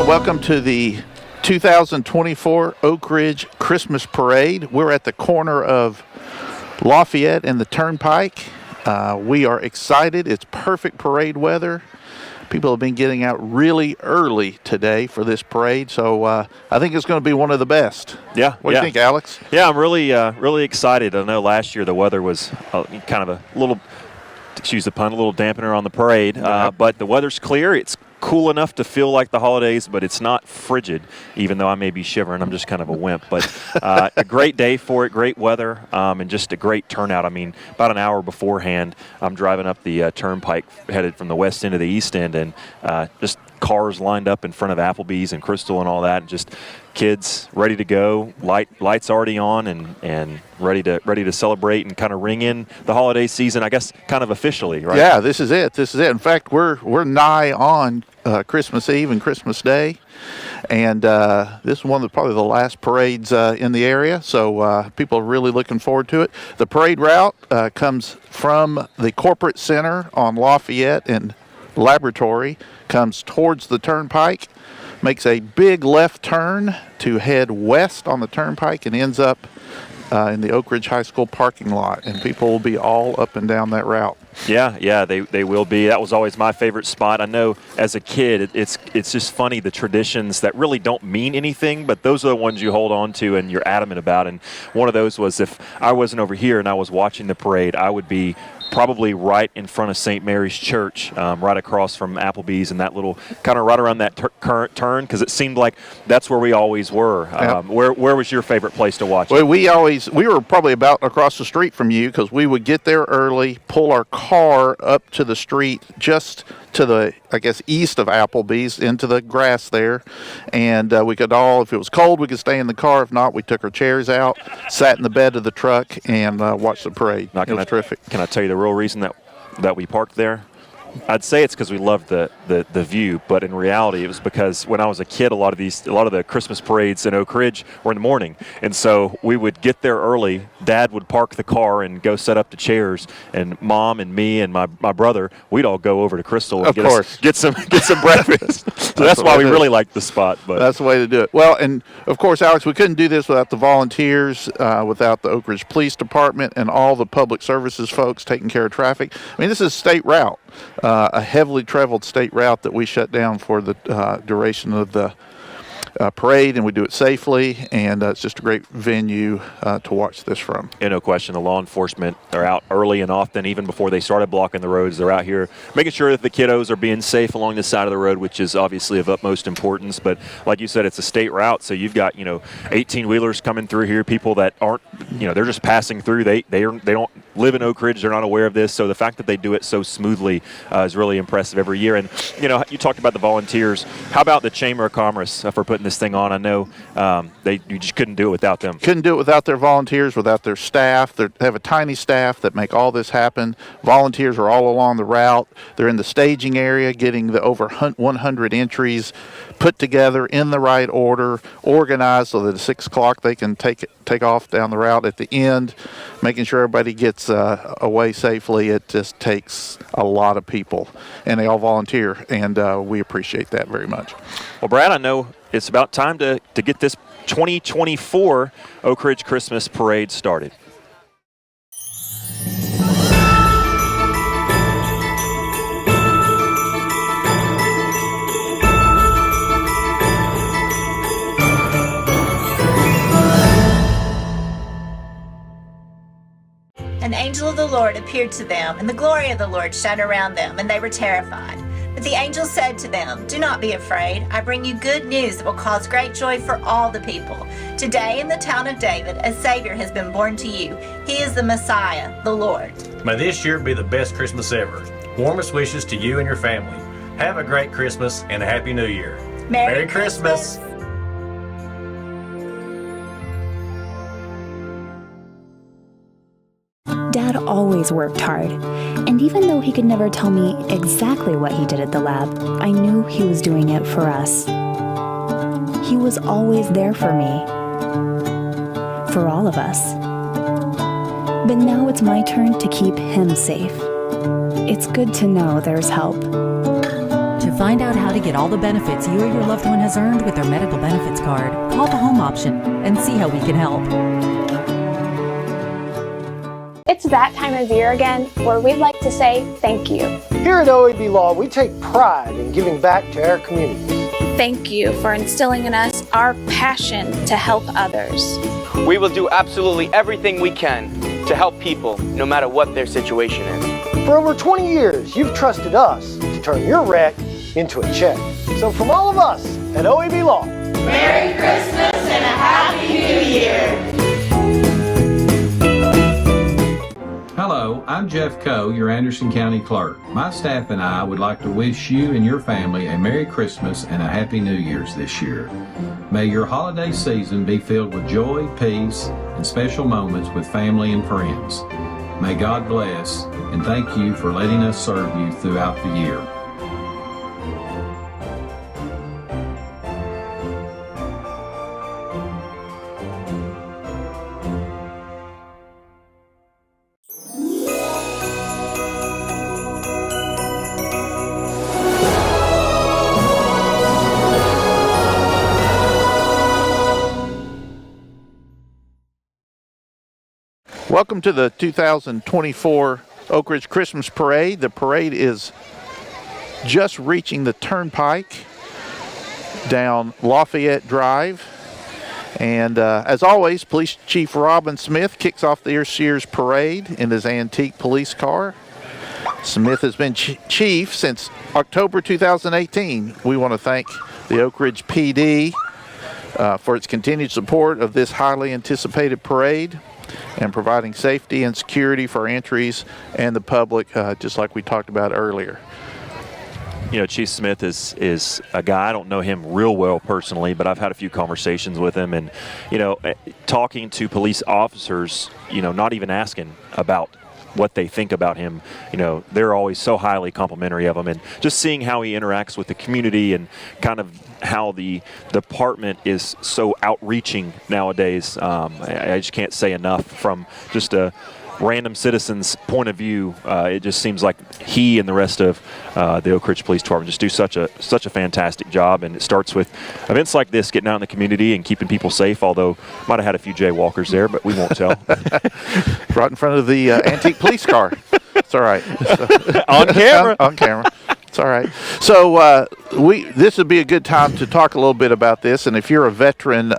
and welcome to the 2024 Oak Ridge Christmas Parade. We're at the corner of Lafayette and the Turnpike. We are excited. It's perfect parade weather. People have been getting out really early today for this parade, so I think it's going to be one of the best. Yeah. What do you think, Alex? Yeah, I'm really excited. I know last year the weather was kind of a little, excuse the pun, a little dampener on the parade, but the weather's clear. It's cool enough to feel like the holidays, but it's not frigid, even though I may be shivering. I'm just kind of a wimp. But a great day for it, great weather, and just a great turnout. I mean, about an hour beforehand, I'm driving up the Turnpike headed from the west end to the east end, and just cars lined up in front of Applebee's and Crystal and all that, and just kids ready to go, lights already on, and ready to celebrate and kind of ring in the holiday season, I guess, kind of officially, right? Yeah, this is it. In fact, we're nigh on Christmas Eve and Christmas Day, and this is one of probably the last parades in the area, so people are really looking forward to it. The parade route comes from the corporate center on Lafayette and Laboratory, comes towards the Turnpike, makes a big left turn to head west on the Turnpike, and ends up in the Oak Ridge High School parking lot, and people will be all up and down that route. Yeah, they will be. That was always my favorite spot. I know as a kid, it's just funny, the traditions that really don't mean anything, but those are the ones you hold on to and you're adamant about. And one of those was, if I wasn't over here and I was watching the parade, I would be probably right in front of St. Mary's Church, right across from Applebee's, and that little kind of right around that current turn, because it seemed like that's where we always were. Yep. Where was your favorite place to watch? Well, we were probably about across the street from you, because we would get there early, pull our car up to the street just to the, I guess, east of Applebee's, into the grass there, and we could all, if it was cold, we could stay in the car. If not, we took our chairs out, sat in the bed of the truck, and watched the parade. It was terrific. Can I tell you the real reason that we parked there? I'd say it's because we loved the view, but in reality, it was because when I was a kid, a lot of the Christmas parades in Oak Ridge were in the morning, and so we would get there early. Dad would park the car and go set up the chairs, and Mom and me and my brother, we'd all go over to Crystal and get some breakfast. So that's why we really liked the spot. But that's the way to do it. Well, and of course, Alex, we couldn't do this without the volunteers, without the Oak Ridge Police Department and all the public services folks taking care of traffic. I mean, this is a state route. A heavily traveled state route that we shut down for the duration of the parade, and we do it safely, and it's just a great venue to watch this from. Yeah, no question. The law enforcement, they're out early and often, even before they started blocking the roads. They're out here making sure that the kiddos are being safe along the side of the road, which is obviously of utmost importance. But like you said, it's a state route, so you've got 18-wheelers coming through here, people that aren't, they're just passing through. They don't live in Oak Ridge. They're not aware of this, so the fact that they do it so smoothly is really impressive every year. And you talked about the volunteers. How about the Chamber of Commerce for putting this thing on? I know you just couldn't do it without them. Couldn't do it without their volunteers, without their staff. They have a tiny staff that make all this happen. Volunteers are all along the route. They're in the staging area, getting the over 100 entries put together in the right order, organized so that at 6 o'clock they can take off down the route at the end, making sure everybody gets away safely. It just takes a lot of people, and they all volunteer, and we appreciate that very much. Well, Brad, I know it's about time to get this 2024 Oak Ridge Christmas Parade started. An angel of the Lord appeared to them, and the glory of the Lord shone around them, and they were terrified. But the angel said to them, "Do not be afraid. I bring you good news that will cause great joy for all the people. Today in the town of David, a Savior has been born to you. He is the Messiah, the Lord." May this year be the best Christmas ever. Warmest wishes to you and your family. Have a great Christmas and a Happy New Year. Merry Christmas. Dad always worked hard, and even though he could never tell me exactly what he did at the lab, I knew he was doing it for us. He was always there for me, for all of us. But now it's my turn to keep him safe. It's good to know there's help. To find out how to get all the benefits you or your loved one has earned with their medical benefits card, call the home option and see how we can help. It's that time of year again where we'd like to say thank you. Here at OAB Law, we take pride in giving back to our communities. Thank you for instilling in us our passion to help others. We will do absolutely everything we can to help people, no matter what their situation is. For over 20 years, you've trusted us to turn your wreck into a check. So from all of us at OAB Law, Merry Christmas and a Happy New Year! Hello, I'm Jeff Coe, your Anderson County Clerk. My staff and I would like to wish you and your family a Merry Christmas and a Happy New Year's this year. May your holiday season be filled with joy, peace, and special moments with family and friends. May God bless, and thank you for letting us serve you throughout the year. Welcome to the 2024 Oak Ridge Christmas Parade. The parade is just reaching the turnpike down Lafayette Drive. And as always, Police Chief Robin Smith kicks off this year's parade in his antique police car. Smith has been chief since October 2018. We want to thank the Oak Ridge PD for its continued support of this highly anticipated parade and providing safety and security for entries and the public, just like we talked about earlier. You know, Chief Smith is a guy, I don't know him real well personally, but I've had a few conversations with him, and, you know, talking to police officers, you know, not even asking about what they think about him, you know, they're always so highly complimentary of him, and just seeing how he interacts with the community and kind of how the department is so outreaching nowadays. I just can't say enough from just a random citizen's point of view. It just seems like he and the rest of the Oak Ridge Police Department just do such a fantastic job, and it starts with events like this, getting out in the community and keeping people safe, although might have had a few jaywalkers there, but we won't tell. Right in front of the antique police car. It's all right. On camera. On camera. It's all right. So this would be a good time to talk a little bit about this, and if you're a veteran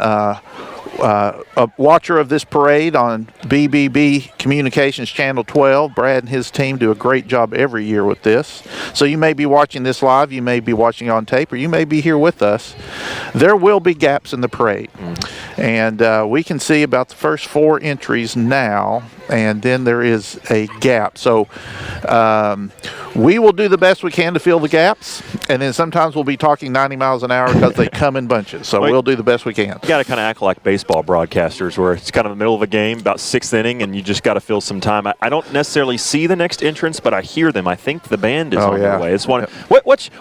a watcher of this parade on BBB Communications Channel 12. Brad and his team do a great job every year with this. So you may be watching this live, you may be watching on tape, or you may be here with us. There will be gaps in the parade. And we can see about the first 4 entries now, and then there is a gap. So we will do the best we can to fill the gaps, and then sometimes we'll be talking 90 miles an hour because they come in bunches. So we'll do the best we can. You got to kind of act like baseball broadcasters, where it's kind of the middle of a game, about 6th inning, and you just got to fill some time. I don't necessarily see the next entrance, but I hear them. I think the band is on their way. It's one.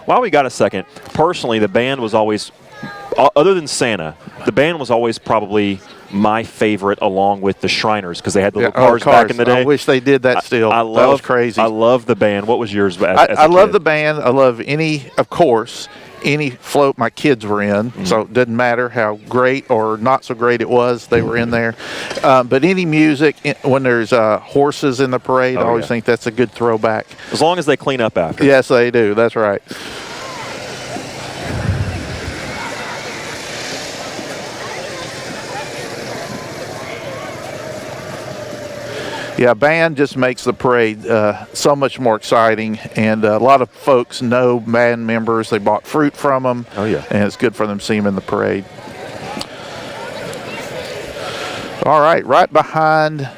While we got a second, personally, the band was always, other than Santa, the band was always probably my favorite, along with the Shriners, because they had the little cars back in the day. I wish they did that still. That was crazy. I love the band. What was yours? I love the band. I love any float my kids were in, so it doesn't matter how great or not so great it was, they were in there. But any music, when there's horses in the parade, I always think that's a good throwback. As long as they clean up after. Yes, they do. That's right. Yeah, band just makes the parade so much more exciting, and a lot of folks know band members. They bought fruit from them. Oh, yeah. And it's good for them to see them in the parade. All right behind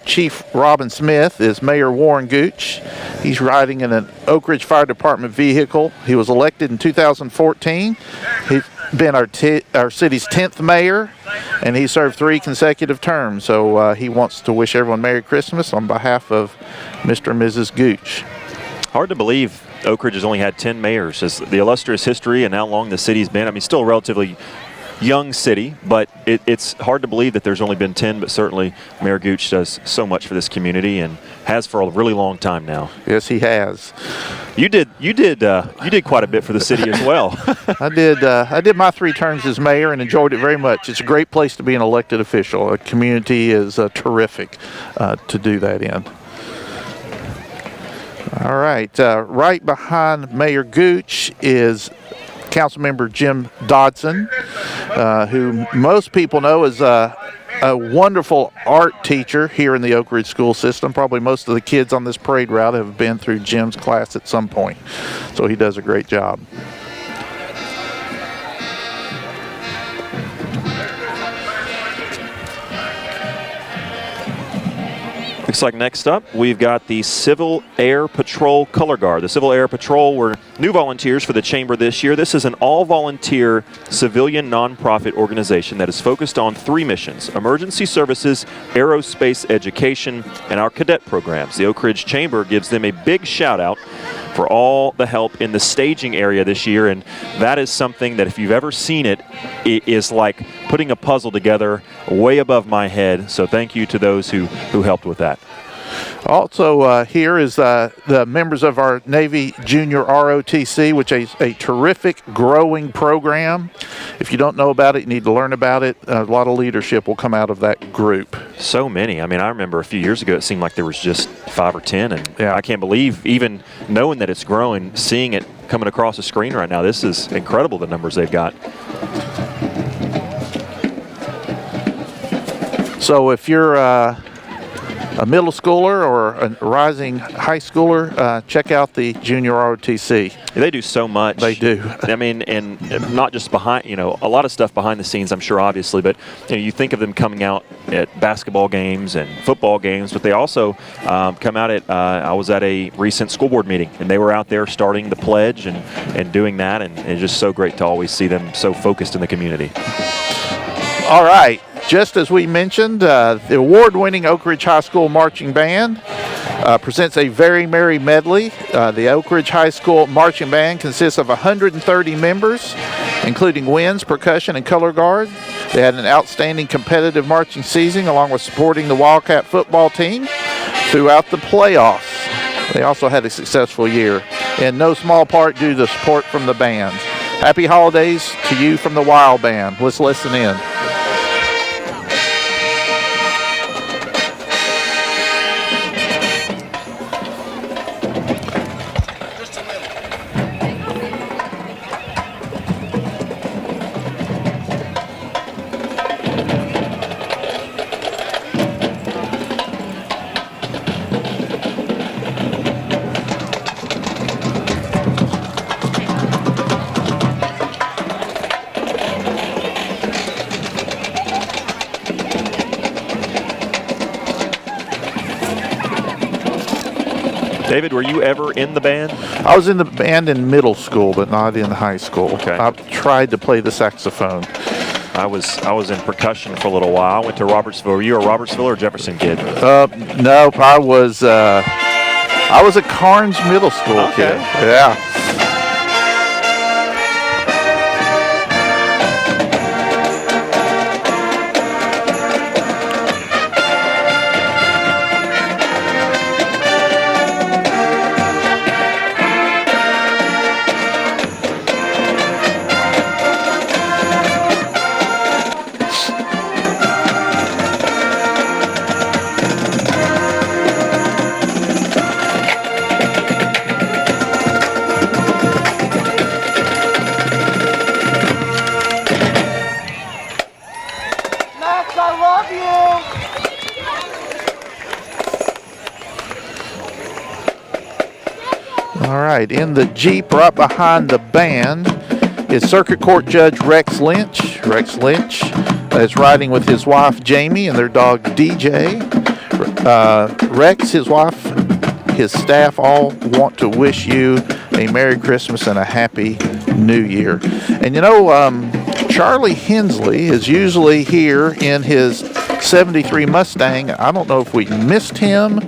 Chief Robin Smith is Mayor Warren Gooch. He's riding in an Oak Ridge Fire Department vehicle. He was elected in 2014. He's been our city's 10th mayor, and he served 3 consecutive terms. So he wants to wish everyone Merry Christmas on behalf of Mr. and Mrs. Gooch. Hard to believe Oak Ridge has only had 10 mayors. As the illustrious history and how long the city's been, I mean, still a relatively young city, but it's hard to believe that there's only been 10, but certainly Mayor Gooch does so much for this community and has for a really long time now. Yes, he has. You did quite a bit for the city as well. I did my 3 terms as mayor and enjoyed it very much. It's a great place to be an elected official. A community is terrific to do that in. All right, right behind Mayor Gooch is Councilmember Jim Dodson, who most people know as a wonderful art teacher here in the Oak Ridge school system. Probably most of the kids on this parade route have been through Jim's class at some point, so he does a great job. Looks like next up, we've got the Civil Air Patrol Color Guard. The Civil Air Patrol were new volunteers for the Chamber this year. This is an all-volunteer civilian nonprofit organization that is focused on 3 missions: emergency services, aerospace education, and our cadet programs. The Oak Ridge Chamber gives them a big shout-out for all the help in the staging area this year, and that is something that if you've ever seen it, it is like putting a puzzle together way above my head. So thank you to those who helped with that. Also here is the members of our Navy Junior ROTC, which is a terrific growing program. If you don't know about it, you need to learn about it. A lot of leadership will come out of that group. So many. I mean, I remember a few years ago it seemed like there was just 5 or 10, and yeah. I can't believe, even knowing that it's growing, seeing it coming across the screen right now. This is incredible, the numbers they've got. So if you're a middle schooler or a rising high schooler, check out the Junior ROTC. They do so much. They do. I mean, and not just behind, a lot of stuff behind the scenes, I'm sure, obviously, but you think of them coming out at basketball games and football games, but they also come out at, I was at a recent school board meeting, and they were out there starting the pledge and doing that, and it's just so great to always see them so focused in the community. All right. Just as we mentioned, the award-winning Oak Ridge High School Marching Band presents a Very Merry Medley. The Oak Ridge High School Marching Band consists of 130 members, including winds, percussion, and color guard. They had an outstanding competitive marching season, along with supporting the Wildcat football team throughout the playoffs. They also had a successful year, in no small part due to the support from the band. Happy holidays to you from the Wild Band. Let's listen in. David, were you ever in the band? I was in the band in middle school, but not in high school. Okay. I tried to play the saxophone. I was in percussion for a little while. I went to Robertsville. Were you a Robertsville or Jefferson kid? No, I was a Carnes Middle School kid. Yeah. All right, in the Jeep right behind the band is Circuit Court Judge Rex Lynch. Rex Lynch is riding with his wife Jamie and their dog DJ. Rex, his wife, his staff all want to wish you a Merry Christmas and a Happy New Year. And Charlie Hensley is usually here in his 73 Mustang. I don't know if we missed him,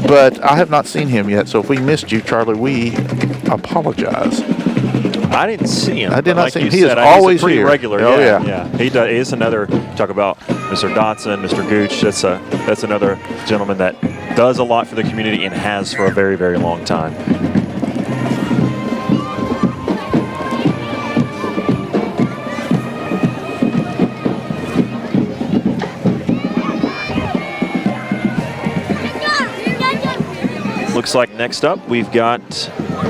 but I have not seen him yet. So if we missed you, Charlie, we apologize. I didn't see him. I did not like see you him. He said, is always he's a pretty here. regular. Oh, yeah. Yeah. He does. Is another. Talk about Mr. Dotson, Mr. Gooch. That's another gentleman that does a lot for the community and has for a very, very long time. Looks like next up we've got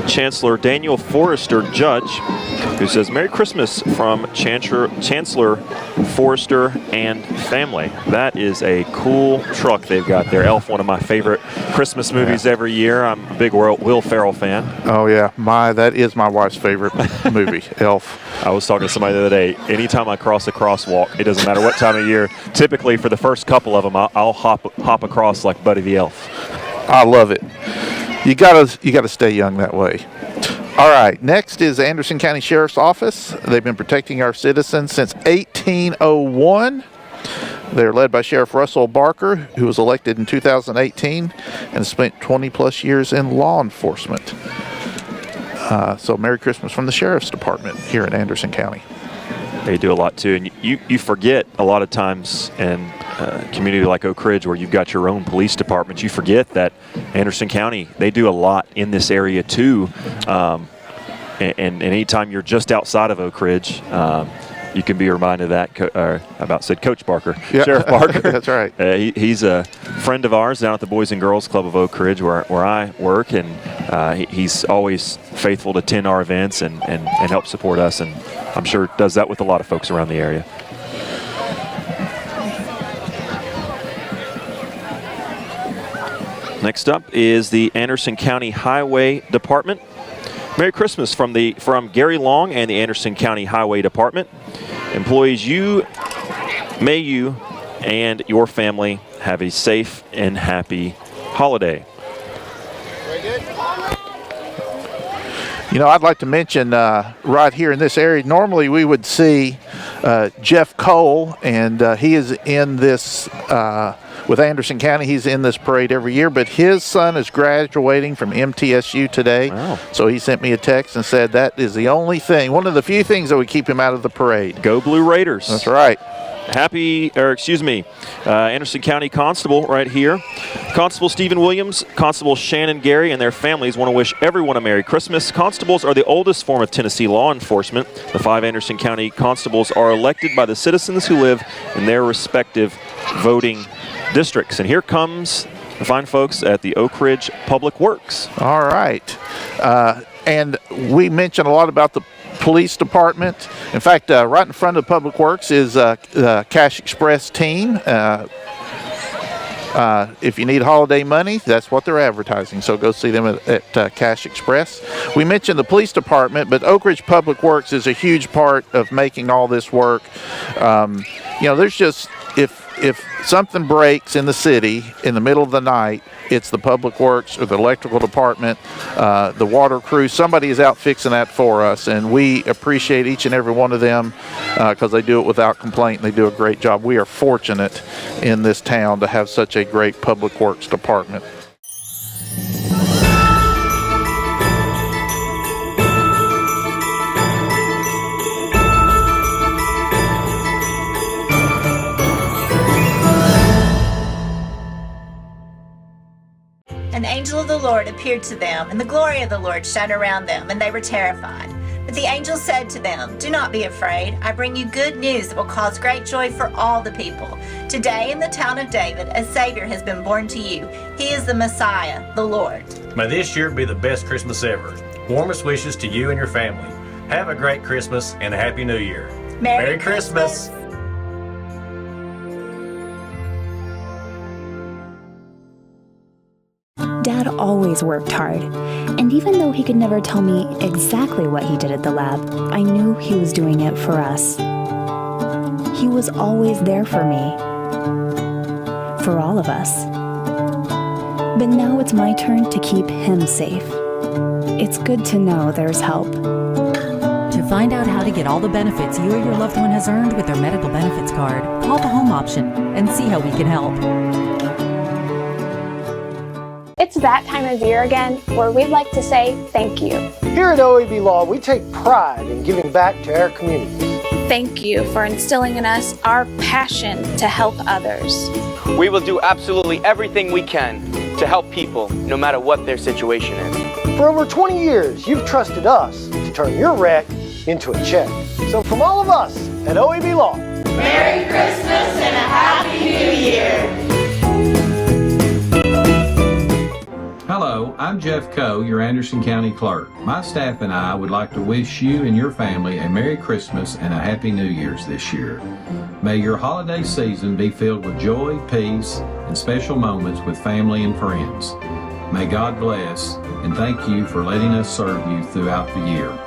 Chancellor Daniel Forrester Judge, who says, "Merry Christmas from Chancellor Forrester and family." That is a cool truck they've got there. Elf, one of my favorite Christmas movies every year. I'm a big Will Ferrell fan. Oh, yeah. That is my wife's favorite movie, Elf. I was talking to somebody the other day. Anytime I cross a crosswalk, it doesn't matter what time of year, typically for the first couple of them, I'll hop across like Buddy the Elf. I love it. You gotta stay young that way. All right, next is Anderson County Sheriff's Office. They've been protecting our citizens since 1801. They're led by Sheriff Russell Barker, who was elected in 2018 and spent 20 plus years in law enforcement. So Merry Christmas from the Sheriff's Department here in Anderson County. They do a lot too, and you forget a lot of times in a community like Oak Ridge where you've got your own police department, you forget that Anderson County, they do a lot in this area too. And anytime you're just outside of Oak Ridge, you can be reminded of that, said Coach Barker, yeah. Sheriff Barker. That's right. He's a friend of ours down at the Boys and Girls Club of Oak Ridge where I work, and he's always faithful to attend our events and help support us, and I'm sure does that with a lot of folks around the area. Next up is the Anderson County Highway Department. Merry Christmas from from Gary Long and the Anderson County Highway Department. Employees, may you and your family have a safe and happy holiday. Very good. You know, I'd like to mention right here in this area, normally we would see Jeff Cole, and he is in this with Anderson County. He's in this parade every year, but his son is graduating from MTSU today. Wow. So he sent me a text and said that is the only thing, one of the few things that would keep him out of the parade. Go Blue Raiders. That's right. Anderson County Constable right here. Constable Stephen Williams, Constable Shannon Gary, and their families want to wish everyone a Merry Christmas. Constables are the oldest form of Tennessee law enforcement. The 5 Anderson County constables are elected by the citizens who live in their respective voting districts. And here comes the fine folks at the Oak Ridge Public Works. All right. And we mentioned a lot about the police department. In fact, right in front of Public Works is the Cash Express team. If you need holiday money, that's what they're advertising. So go see them at Cash Express. We mentioned the police department, but Oak Ridge Public Works is a huge part of making all this work. There's just, if something breaks in the city in the middle of the night, it's the Public Works or the electrical department, the water crew. Somebody is out fixing that for us, and we appreciate each and every one of them because they do it without complaint, and they do a great job. We are fortunate in this town to have such a great Public Works department. An angel of the Lord appeared to them, and the glory of the Lord shone around them, and they were terrified. But the angel said to them, "Do not be afraid. I bring you good news that will cause great joy for all the people. Today in the town of David, a Savior has been born to you. He is the Messiah, the Lord." May this year be the best Christmas ever. Warmest wishes to you and your family. Have a great Christmas and a Happy New Year. Merry Christmas. Dad always worked hard, and even though he could never tell me exactly what he did at the lab, I knew he was doing it for us. He was always there for me, for all of us. But now it's my turn to keep him safe. It's good to know there's help. To find out how to get all the benefits you or your loved one has earned with their medical benefits card, call the home option and see how we can help. It's It's that time of year again where we'd like to say thank you. Here at OAB Law, we take pride in giving back to our communities. Thank you for instilling in us our passion to help others. We will do absolutely everything we can to help people, no matter what their situation is. For over 20 years, you've trusted us to turn your wreck into a check. So from all of us at OAB Law, Merry Christmas and a Happy New Year. Hello, I'm Jeff Coe, your Anderson County Clerk. My staff and I would like to wish you and your family a Merry Christmas and a Happy New Year's this year. May your holiday season be filled with joy, peace, and special moments with family and friends. May God bless, and thank you for letting us serve you throughout the year.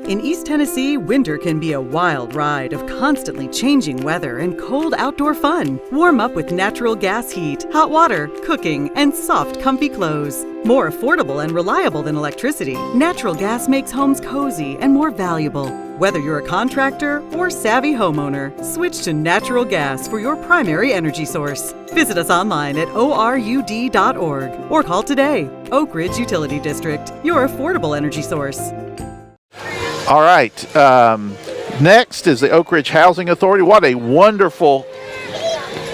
In East Tennessee, winter can be a wild ride of constantly changing weather and cold outdoor fun. Warm up with natural gas heat, hot water, cooking, and soft, comfy clothes. More affordable and reliable than electricity, natural gas makes homes cozy and more valuable. Whether you're a contractor or savvy homeowner, switch to natural gas for your primary energy source. Visit us online at orud.org or call today. Oak Ridge Utility District, your affordable energy source. All right. Next is the Oak Ridge Housing Authority. What a wonderful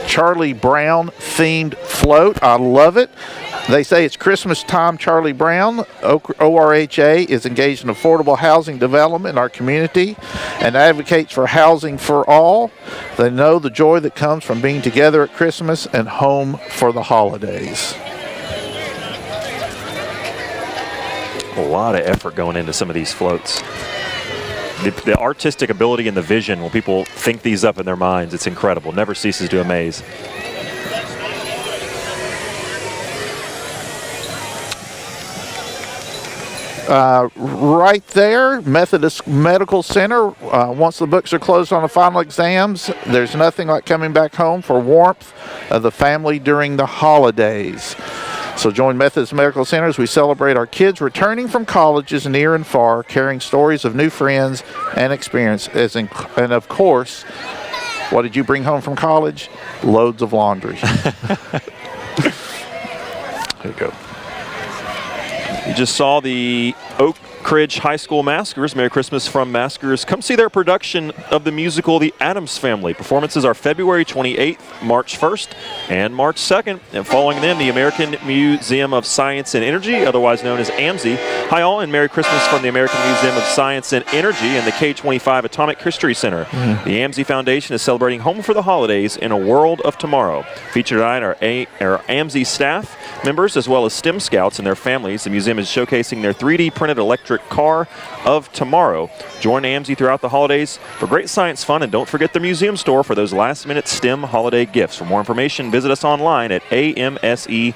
Charlie Brown themed float. I love it. They say it's Christmas time, Charlie Brown. ORHA is engaged in affordable housing development in our community and advocates for housing for all. They know the joy that comes from being together at Christmas and home for the holidays. A lot of effort going into some of these floats. The artistic ability and the vision when people think these up in their minds, it's incredible. Never ceases to amaze. Right there, Methodist Medical Center. Once the books are closed on the final exams, there's nothing like coming back home for warmth of the family during the holidays. So join Methodist Medical Center as we celebrate our kids returning from colleges near and far, carrying stories of new friends and experience. And of course, what did you bring home from college? Loads of laundry. There you go. You just saw the Oak Ridge High School Maskers. Merry Christmas from Maskers. Come see their production of the musical The Addams Family. Performances are February 28th, March 1st, and March 2nd. And following them, the American Museum of Science and Energy, otherwise known as AMSI. Hi all, and Merry Christmas from the American Museum of Science and Energy and the K-25 Atomic History Center. The AMSI Foundation is celebrating Home for the Holidays in a World of Tomorrow. Featured tonight are AMSI staff members as well as STEM scouts and their families. The museum is showcasing their 3D printed electric car of tomorrow. Join AMSI throughout the holidays for great science fun, and don't forget the museum store for those last-minute STEM holiday gifts. For more information, visit us online at amse.org.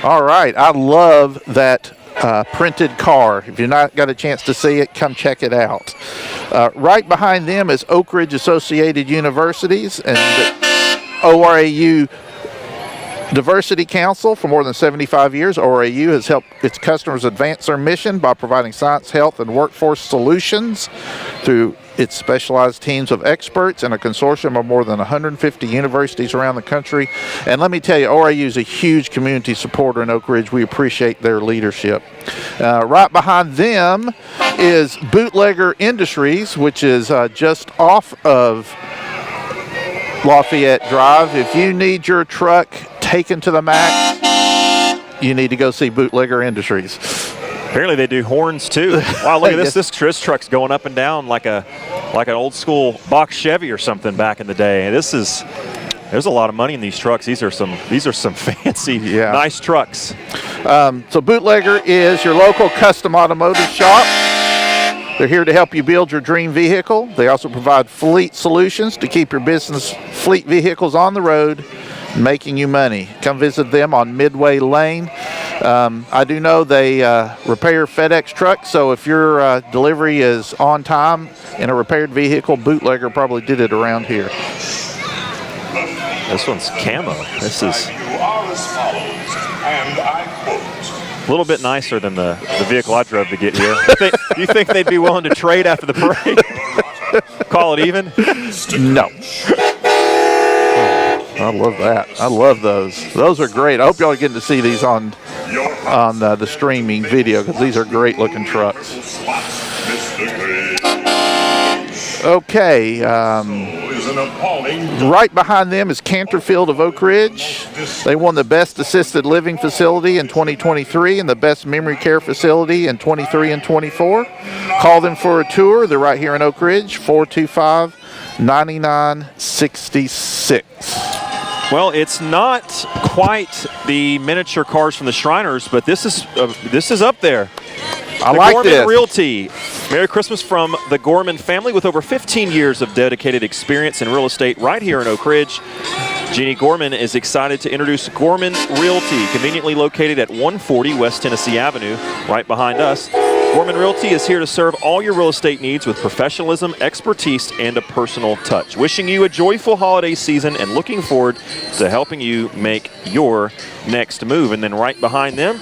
All right, I love that printed car. If you've not got a chance to see it, come check it out. Right behind them is Oak Ridge Associated Universities and the ORAU Diversity Council. For more than 75 years, ORAU has helped its customers advance their mission by providing science, health, and workforce solutions through its specialized teams of experts and a consortium of more than 150 universities around the country. And let me tell you, ORAU is a huge community supporter in Oak Ridge. We appreciate their leadership. Right behind them is Bootlegger Industries, which is just off of Lafayette Drive. If you need your truck taken to the max, you need to go see Bootlegger Industries. Apparently they do horns too. Wow, look at this. This truck's going up and down like an old school box Chevy or something back in the day. There's a lot of money in these trucks. These are some fancy, nice trucks. So Bootlegger is your local custom automotive shop. They're here to help you build your dream vehicle. They also provide fleet solutions to keep your business fleet vehicles on the road making you money. Come visit them on Midway Lane. I do know they repair FedEx trucks, so if your delivery is on time in a repaired vehicle, Bootlegger probably did it around here. This one's camo. This is a little bit nicer than the vehicle I drove to get here. You think they'd be willing to trade after the parade? Call it even? No. I love that. I love those. Those are great. I hope y'all are getting to see these on the streaming video, because these are great looking trucks. Okay. Right behind them is Canterfield of Oak Ridge. They won the Best Assisted Living Facility in 2023 and the Best Memory Care Facility in 23 and 24. Call them for a tour. They're right here in Oak Ridge, 425-9966. Well, it's not quite the miniature cars from the Shriners, but this is up there. I like Gorman this. Realty. Merry Christmas from the Gorman family with over 15 years of dedicated experience in real estate right here in Oak Ridge. Jeannie Gorman is excited to introduce Gorman Realty, conveniently located at 140 West Tennessee Avenue, right behind us. Gorman Realty is here to serve all your real estate needs with professionalism, expertise, and a personal touch. Wishing you a joyful holiday season and looking forward to helping you make your next move. And then right behind them,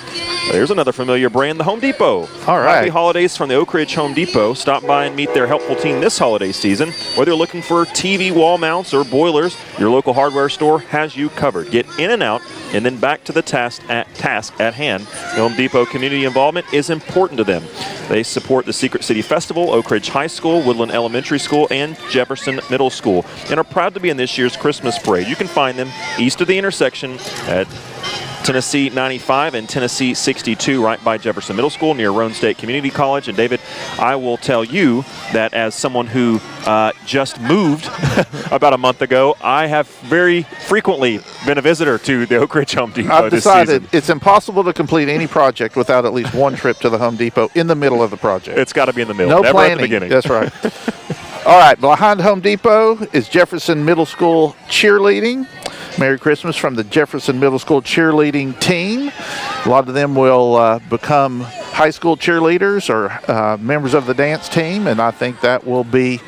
there's another familiar brand, the Home Depot. All right. Happy holidays from the Oak Ridge Home Depot. Stop by and meet their helpful team this holiday season. Whether you're looking for TV wall mounts or boilers, your local hardware store has you covered. Get in and out and then back to the task at hand. The Home Depot community involvement is important to them. They support the Secret City Festival, Oak Ridge High School, Woodland Elementary School, and Jefferson Middle School, and are proud to be in this year's Christmas parade. You can find them east of the intersection at Tennessee 95 and Tennessee 62, right by Jefferson Middle School near Roane State Community College. And David, I will tell you that as someone who just moved about a month ago, I have very frequently been a visitor to the Oak Ridge Home Depot. I've decided this season. it's impossible to complete any project without at least one trip to the Home Depot in the middle of the project. It's got to be in the middle, no never planning. at the beginning. That's right. All right, behind Home Depot is Jefferson Middle School cheerleading. Merry Christmas from the Jefferson Middle School cheerleading team. A lot of them will become high school cheerleaders or members of the dance team, and I think that will be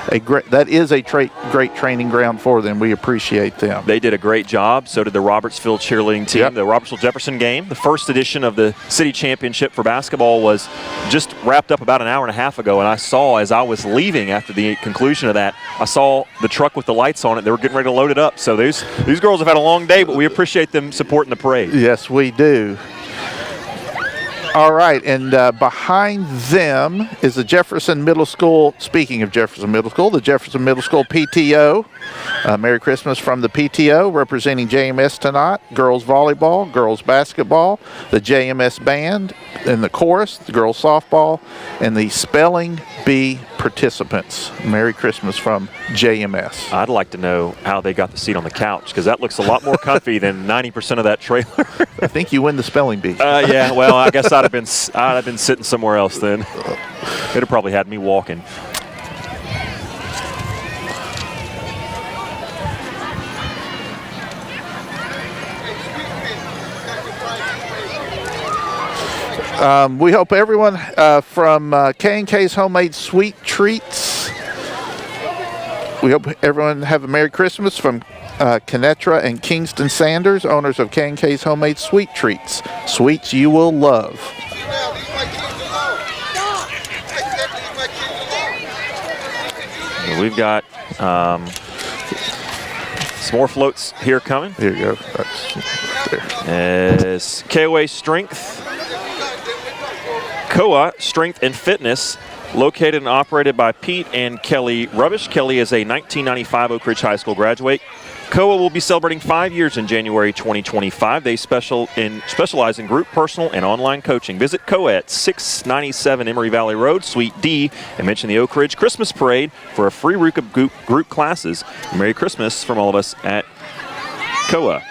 that is a great training ground for them. We appreciate them. They did a great job. So did the Robertsville cheerleading team. Yep. The Robertsville-Jefferson game, the first edition of the city championship for basketball, was just wrapped up about an hour and a half ago, and I saw, as I was leaving after the conclusion of that, I saw the truck with the lights on it. They were getting ready to load it up. So these girls have had a long day, but we appreciate them supporting the parade. Yes, we do. All right, and behind them is the Jefferson Middle School. Speaking of Jefferson Middle School, the Jefferson Middle School PTO. Merry Christmas from the PTO, representing JMS tonight. Girls volleyball, girls basketball, the JMS band, and the chorus, the girls softball, and the spelling bee participants. Merry Christmas from JMS. I'd like to know how they got the seat on the couch, because that looks a lot more comfy than 90% of that trailer. I think you win the spelling bee. Yeah, well, I guess I'd have been sitting somewhere else then. They'd have probably had me walking. We hope everyone from K&K's Homemade Sweet Treats. We hope everyone have a Merry Christmas from Kenetra and Kingston Sanders, owners of K&K's Homemade Sweet Treats. Sweets you will love. We've got some more floats here coming. Here you go. That's there. As KOA Strength, KOA Strength and Fitness, located and operated by Pete and Kelly Rubbish. Kelly is a 1995 Oak Ridge High School graduate. KOA will be celebrating 5 years in January 2025. They specialize in group, personal, and online coaching. Visit KOA at 697 Emory Valley Road, Suite D, and mention the Oak Ridge Christmas Parade for a free week of group classes. Merry Christmas from all of us at KOA.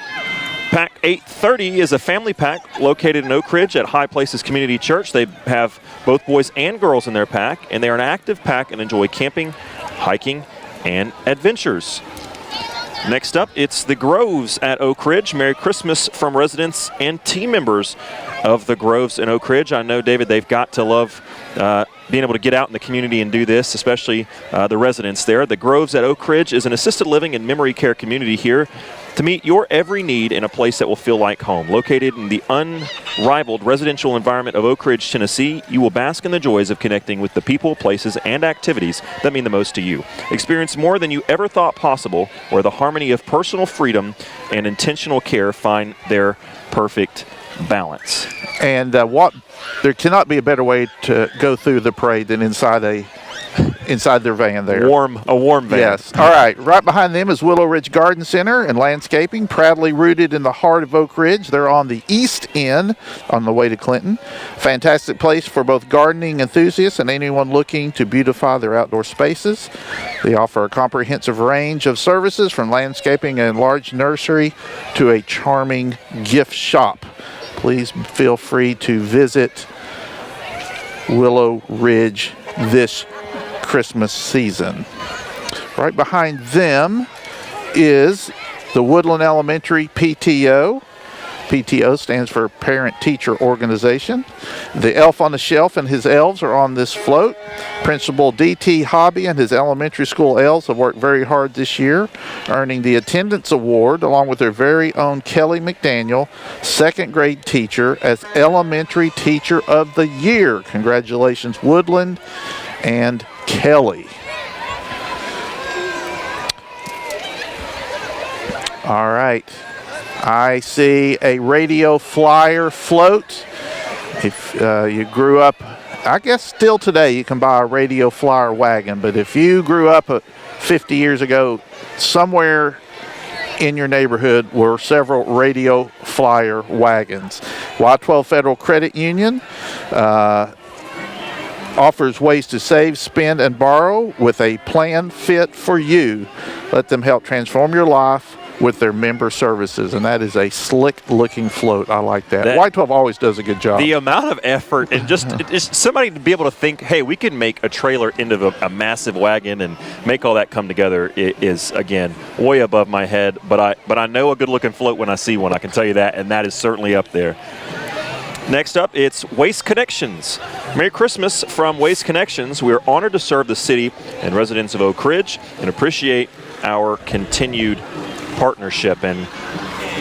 Pack 830 is a family pack located in Oak Ridge at High Places Community Church. They have both boys and girls in their pack, and they are an active pack and enjoy camping, hiking, and adventures. Next up, it's the Groves at Oak Ridge. Merry Christmas from residents and team members of the Groves in Oak Ridge. I know, David, they've got to love being able to get out in the community and do this, especially the residents there. The Groves at Oak Ridge is an assisted living and memory care community here to meet your every need in a place that will feel like home. Located in the unrivaled residential environment of Oak Ridge, Tennessee, you will bask in the joys of connecting with the people, places, and activities that mean the most to you. Experience more than you ever thought possible, where the harmony of personal freedom and intentional care find their perfect balance. And there cannot be a better way to go through the parade than inside their van there. A warm van. Yes. All right. Right behind them is Willow Ridge Garden Center and Landscaping, proudly rooted in the heart of Oak Ridge. They're on the east end on the way to Clinton. Fantastic place for both gardening enthusiasts and anyone looking to beautify their outdoor spaces. They offer a comprehensive range of services, from landscaping and large nursery to a charming gift shop. Please feel free to visit Willow Ridge this Christmas season. Right behind them is the Woodland Elementary PTO. PTO stands for Parent Teacher Organization. The elf on the shelf and his elves are on this float. Principal D.T. Hobby and his elementary school elves have worked very hard this year, earning the attendance award along with their very own Kelly McDaniel, second grade teacher, as Elementary Teacher of the Year. Congratulations, Woodland and Kelly. All right. I see a radio flyer float. If you grew up, I guess still today you can buy a radio flyer wagon, but if you grew up 50 years ago, somewhere in your neighborhood were several radio flyer wagons. Y12 Federal Credit Union offers ways to save, spend, and borrow with a plan fit for you. Let them help transform your life with their member services, and that is a slick looking float. I like that. Y12 always does a good job. The amount of effort and just somebody to be able to think, hey, we can make a trailer into a massive wagon and make all that come together is, again, way above my head, but I know a good looking float when I see one, I can tell you that, and that is certainly up there. Next up, it's Waste Connections. Merry Christmas from Waste Connections. We are honored to serve the city and residents of Oak Ridge and appreciate our continued partnership. And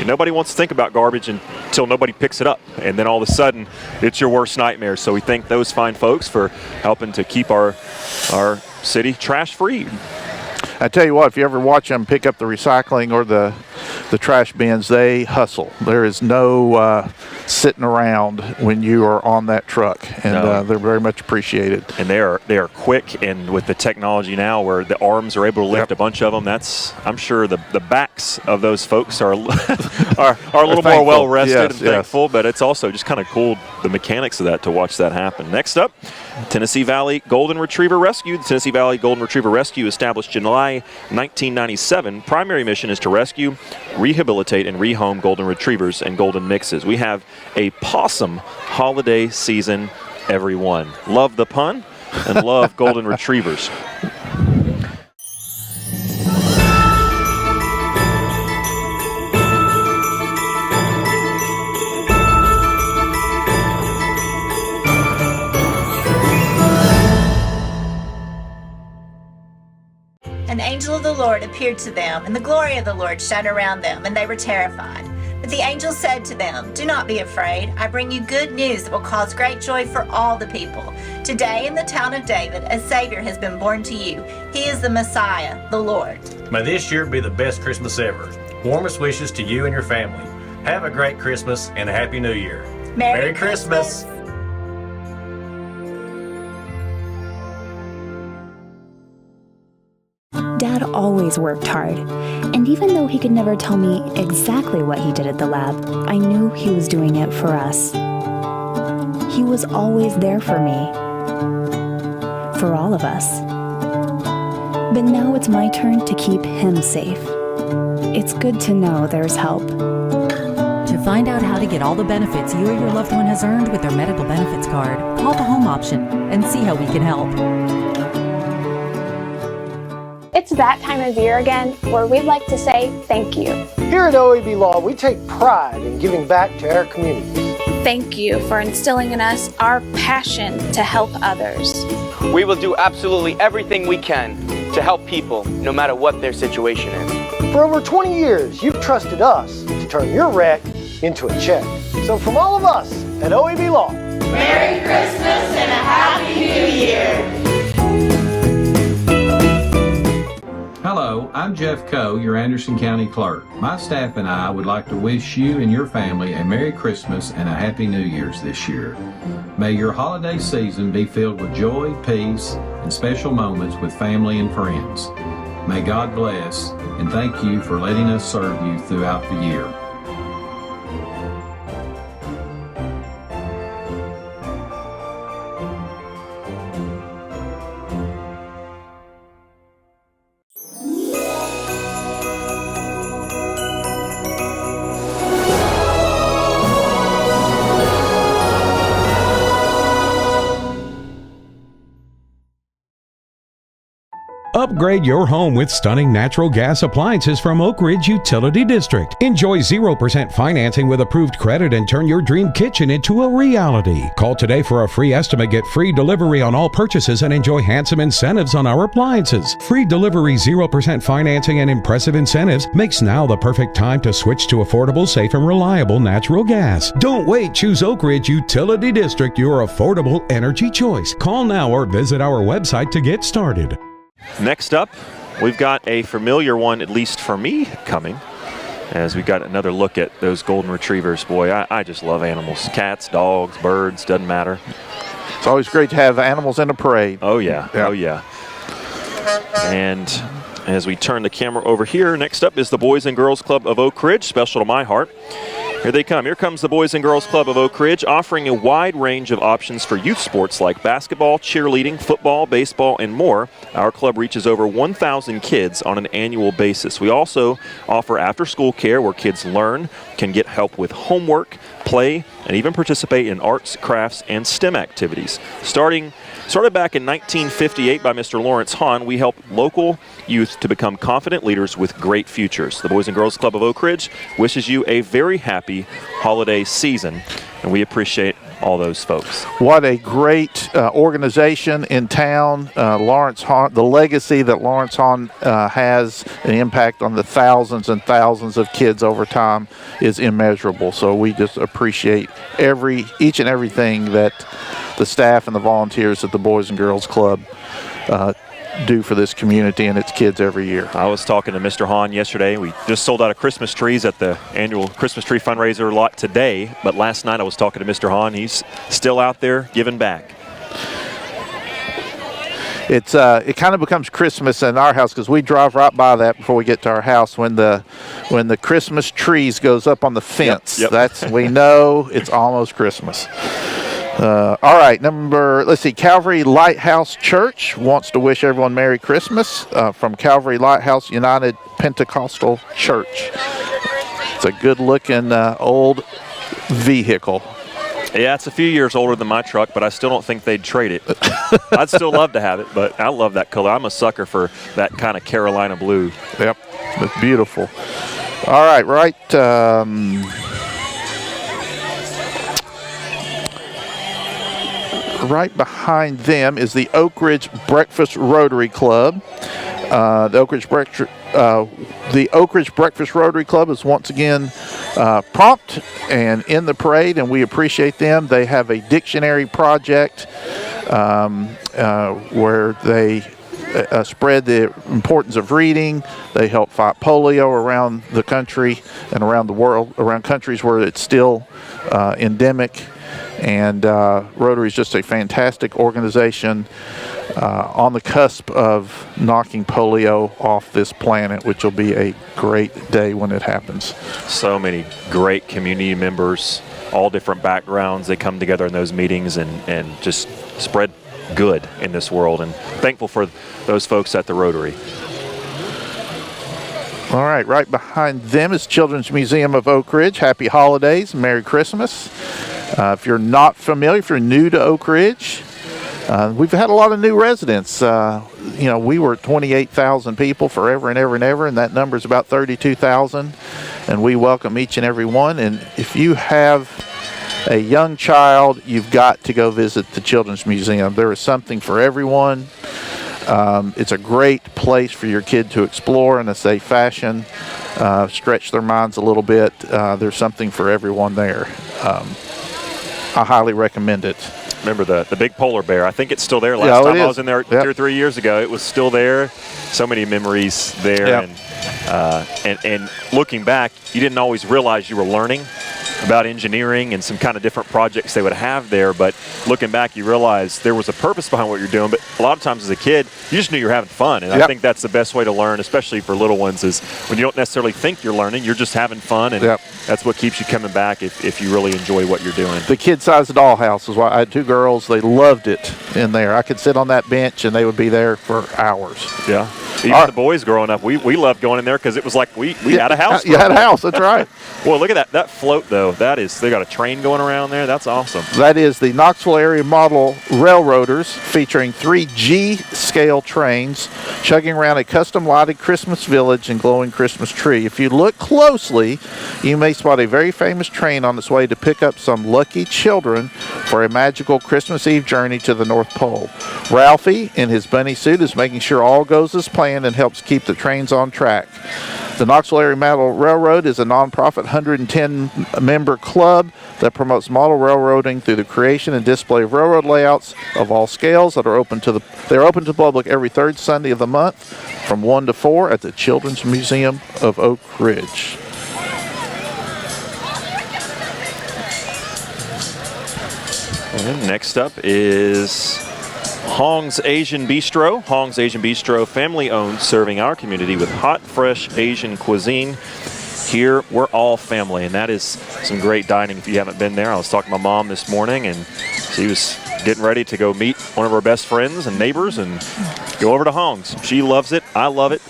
nobody wants to think about garbage until nobody picks it up, and then all of a sudden it's your worst nightmare. So we thank those fine folks for helping to keep our city trash free. I tell you what, if you ever watch them pick up the recycling or the trash bins, they hustle. There is no sitting around when you are on that truck, and they're very much appreciated. And they are quick, and with the technology now where the arms are able to lift a bunch of them, I'm sure the backs of those folks are a little more well rested and thankful. But it's also just kind of cool, the mechanics of that, to watch that happen. Next up, Tennessee Valley Golden Retriever Rescue. The Tennessee Valley Golden Retriever Rescue, established July 1997. Primary mission is to rescue, rehabilitate, and rehome golden retrievers and golden mixes. We have a possum holiday season, everyone. Love the pun and love golden retrievers. An angel of the Lord appeared to them, and the glory of the Lord shone around them, and they were terrified. But the angel said to them, "Do not be afraid. I bring you good news that will cause great joy for all the people. Today in the town of David, a Savior has been born to you. He is the Messiah, the Lord." May this year be the best Christmas ever. Warmest wishes to you and your family. Have a great Christmas and a Happy New Year. Merry Christmas. Dad always worked hard, and even though he could never tell me exactly what he did at the lab, I knew he was doing it for us. He was always there for me, for all of us. But now it's my turn to keep him safe. It's good to know there's help. To find out how to get all the benefits you or your loved one has earned with their medical benefits card, call the home option and see how we can help. It's that time of year again where we'd like to say thank you. Here at OAB Law, we take pride in giving back to our communities. Thank you for instilling in us our passion to help others. We will do absolutely everything we can to help people, no matter what their situation is. For over 20 years, you've trusted us to turn your wreck into a check. So from all of us at OAB Law, Merry Christmas and a Happy New Year! Hello, I'm Jeff Coe, your Anderson County Clerk. My staff and I would like to wish you and your family a Merry Christmas and a Happy New Year's this year. May your holiday season be filled with joy, peace, and special moments with family and friends. May God bless, and thank you for letting us serve you throughout the year. Upgrade your home with stunning natural gas appliances from Oak Ridge Utility District. Enjoy 0% financing with approved credit and turn your dream kitchen into a reality. Call today for a free estimate, get free delivery on all purchases, and enjoy handsome incentives on our appliances. Free delivery, 0% financing, and impressive incentives makes now the perfect time to switch to affordable, safe, and reliable natural gas. Don't wait. Choose Oak Ridge Utility District, your affordable energy choice. Call now or visit our website to get started. Next up, we've got a familiar one, at least for me, coming, as we got another look at those golden retrievers. Boy, I just love animals. Cats, dogs, birds, doesn't matter. It's always great to have animals in a parade. Oh, yeah. Oh, yeah. And as we turn the camera over here, next up is the Boys and Girls Club of Oak Ridge, special to my heart. Here they come. Here comes the Boys and Girls Club of Oak Ridge, offering a wide range of options for youth sports like basketball, cheerleading, football, baseball, and more. Our club reaches over 1,000 kids on an annual basis. We also offer after-school care where kids learn, can get help with homework, play, and even participate in arts, crafts, and STEM activities. Started back in 1958 by Mr. Lawrence Hahn, we help local youth to become confident leaders with great futures. The Boys and Girls Club of Oak Ridge wishes you a very happy holiday season, and we appreciate all those folks. What a great organization in town. Lawrence Hahn, the legacy that Lawrence Hahn has, an impact on the thousands and thousands of kids over time is immeasurable. So we just appreciate each and everything that the staff and the volunteers at the Boys and Girls Club do for this community and its kids every year. I was talking to Mr. Hahn yesterday. We just sold out of Christmas trees at the annual Christmas tree fundraiser lot today, but last night I was talking to Mr. Hahn. He's still out there giving back. It kind of becomes Christmas in our house because we drive right by that before we get to our house when the Christmas trees goes up on the fence. Yep. We know it's almost Christmas. All right, let's see, Calvary Lighthouse Church wants to wish everyone Merry Christmas from Calvary Lighthouse United Pentecostal Church. It's a good-looking old vehicle. Yeah, it's a few years older than my truck, but I still don't think they'd trade it. I'd still love to have it, but I love that color. I'm a sucker for that kind of Carolina blue. Yep, it's beautiful. All right, right behind them is the Oak Ridge Breakfast Rotary Club. The Oak Ridge Breakfast Rotary Club is once again prompt and in the parade, and we appreciate them. They have a dictionary project where they spread the importance of reading. They help fight polio around the country and around the world, around countries where it's still endemic. And Rotary is just a fantastic organization on the cusp of knocking polio off this planet, which will be a great day when it happens. So many great community members, all different backgrounds. They come together in those meetings and just spread good in this world. And thankful for those folks at the Rotary. All right behind them is Children's Museum of Oak Ridge. Happy holidays, Merry Christmas. If you're not familiar, if you're new to Oak Ridge, We've had a lot of new residents. We were at 28,000 people forever and ever and ever, and that number is about 32,000. And we welcome each and every one. And if you have a young child, you've got to go visit the Children's Museum. There is something for everyone. It's a great place for your kid to explore in a safe fashion, stretch their minds a little bit. There's something for everyone there. I highly recommend it. Remember the big polar bear? I think it's still there. Last time I was in there 2 or 3 years ago, it was still there. So many memories there. And looking back, you didn't always realize you were learning about engineering and some kind of different projects they would have there, but looking back you realize there was a purpose behind what you're doing. But a lot of times as a kid you just knew you were having fun, and I think that's the best way to learn, especially for little ones, is when you don't necessarily think you're learning, you're just having fun, and that's what keeps you coming back if you really enjoy what you're doing. The kid-sized dollhouse is why I had 2 girls. They loved it in there. I could sit on that bench and they would be there for hours. Yeah. Even the boys growing up, we loved going in there because it was like we had a house. You had a house, that's right. Well, look at that float, though. They got a train going around there. That's awesome. That is the Knoxville Area Model Railroaders, featuring 3 G-scale trains chugging around a custom-lighted Christmas village and glowing Christmas tree. If you look closely, you may spot a very famous train on its way to pick up some lucky children for a magical Christmas Eve journey to the North Pole. Ralphie, in his bunny suit, is making sure all goes as planned and helps keep the trains on track. The Knoxville Area Model Railroad is a nonprofit 110-member club that promotes model railroading through the creation and display of railroad layouts of all scales that are open to the public every 3rd Sunday of the month from 1 to 4 at the Children's Museum of Oak Ridge. And next up is Hong's Asian Bistro. Hong's Asian Bistro, family-owned, serving our community with hot, fresh Asian cuisine. Here, we're all family, and that is some great dining if you haven't been there. I was talking to my mom this morning, and she was getting ready to go meet one of our best friends and neighbors and go over to Hong's. She loves it. I love it.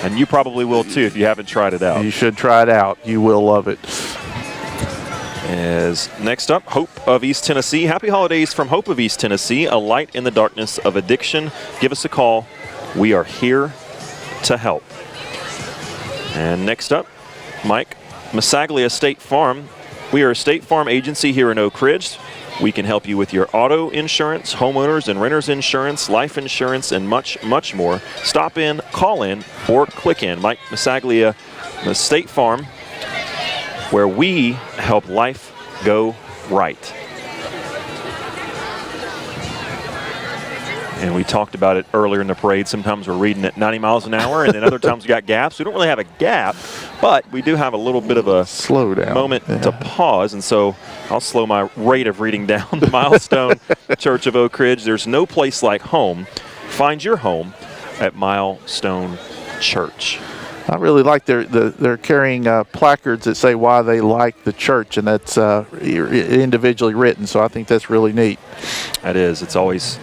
And you probably will, too, if you haven't tried it out. You should try it out. You will love it. As next up, Hope of East Tennessee. Happy holidays from Hope of East Tennessee, a light in the darkness of addiction. Give us a call. We are here to help. And next up, Mike Masaglia State Farm. We are a State Farm agency here in Oak Ridge. We can help you with your auto insurance, homeowners and renters insurance, life insurance, and much, much more. Stop in, call in, or click in. Mike Masaglia, State Farm, where we help life go right. And we talked about it earlier in the parade. Sometimes we're reading at 90 miles an hour, and then other times we got gaps. We don't really have a gap, but we do have a little bit of a slowdown moment to pause. And so I'll slow my rate of reading down. The Milestone Church of Oak Ridge. There's no place like home. Find your home at Milestone Church. I really like they're carrying placards that say why they like the church, and that's individually written. So I think that's really neat. That is. It's always,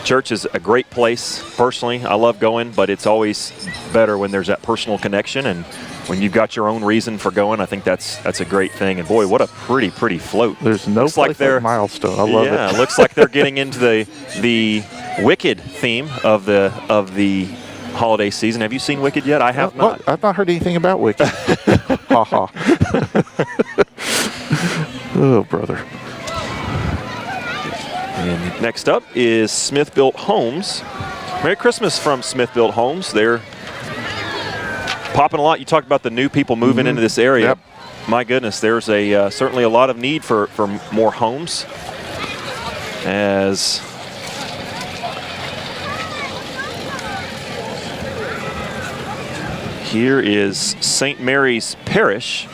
church is a great place. Personally, I love going, but it's always better when there's that personal connection, and when you've got your own reason for going. I think that's a great thing. And boy, what a pretty float. There's no place like Milestone. I love it. Yeah, looks like they're getting into the Wicked theme of the holiday season. Have you seen Wicked yet? I have not. I've not heard anything about Wicked. Ha ha. Oh, brother. And next up is Smith Built Homes. Merry Christmas from Smith Built Homes. They're popping a lot. You talked about the new people moving into this area. Yep. My goodness, there's certainly a lot of need for more homes. As here is St. Mary's Parish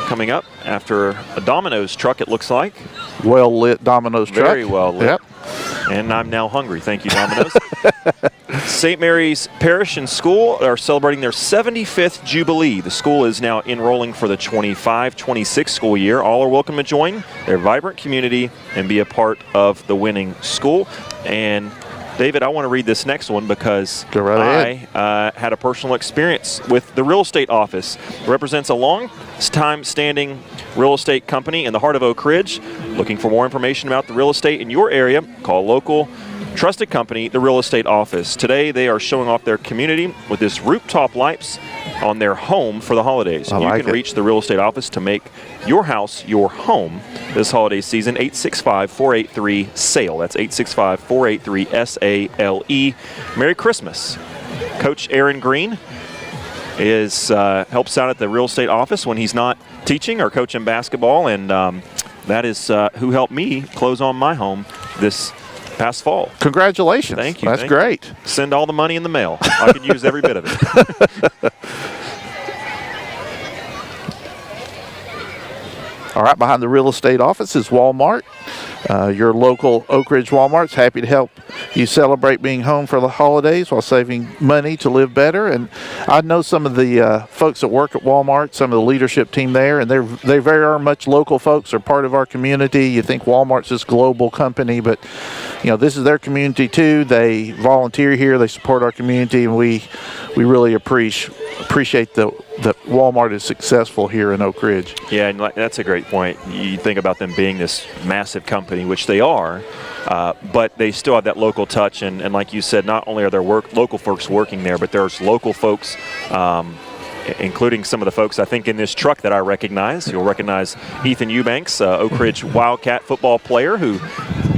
coming up after a Domino's truck, it looks like. Well-lit Domino's truck. Very well lit. Yep. And I'm now hungry. Thank you, Domino's. St. Mary's Parish and School are celebrating their 75th Jubilee. The school is now enrolling for the 25-26 school year. All are welcome to join their vibrant community and be a part of the winning school. And David, I want to read this next one because I had a personal experience with the real estate office. It represents a long-time standing real estate company in the heart of Oak Ridge. Looking for more information about the real estate in your area? Call local trusted company, the Real Estate Office. Today, they are showing off their community with this rooftop lights on their home for the holidays. I you like can it. reach the Real Estate Office to make your house your home this holiday season. 865-483-SALE. That's 865-483-SALE. Merry Christmas. Coach Aaron Green helps out at the Real Estate Office when he's not teaching or coaching basketball, and that is who helped me close on my home this past fall. Congratulations. Thank you. That's Thank great. you. Send all the money in the mail. I can use every bit of it. All right, behind the Real Estate Office is Walmart. Your local Oak Ridge Walmart's happy to help you celebrate being home for the holidays while saving money to live better. And I know some of the folks that work at Walmart, some of the leadership team there, and they very are much local folks. They're part of our community. You think Walmart's this global company, but this is their community too. They volunteer here. They support our community, and we really appreciate that Walmart is successful here in Oak Ridge. Yeah, and that's a great point. You think about them being this massive company, which they are, but they still have that local touch. And like you said, not only are there local folks working there, but there's local folks, including some of the folks I think in this truck that I recognize. You'll recognize Ethan Eubanks, Oak Ridge Wildcat football player who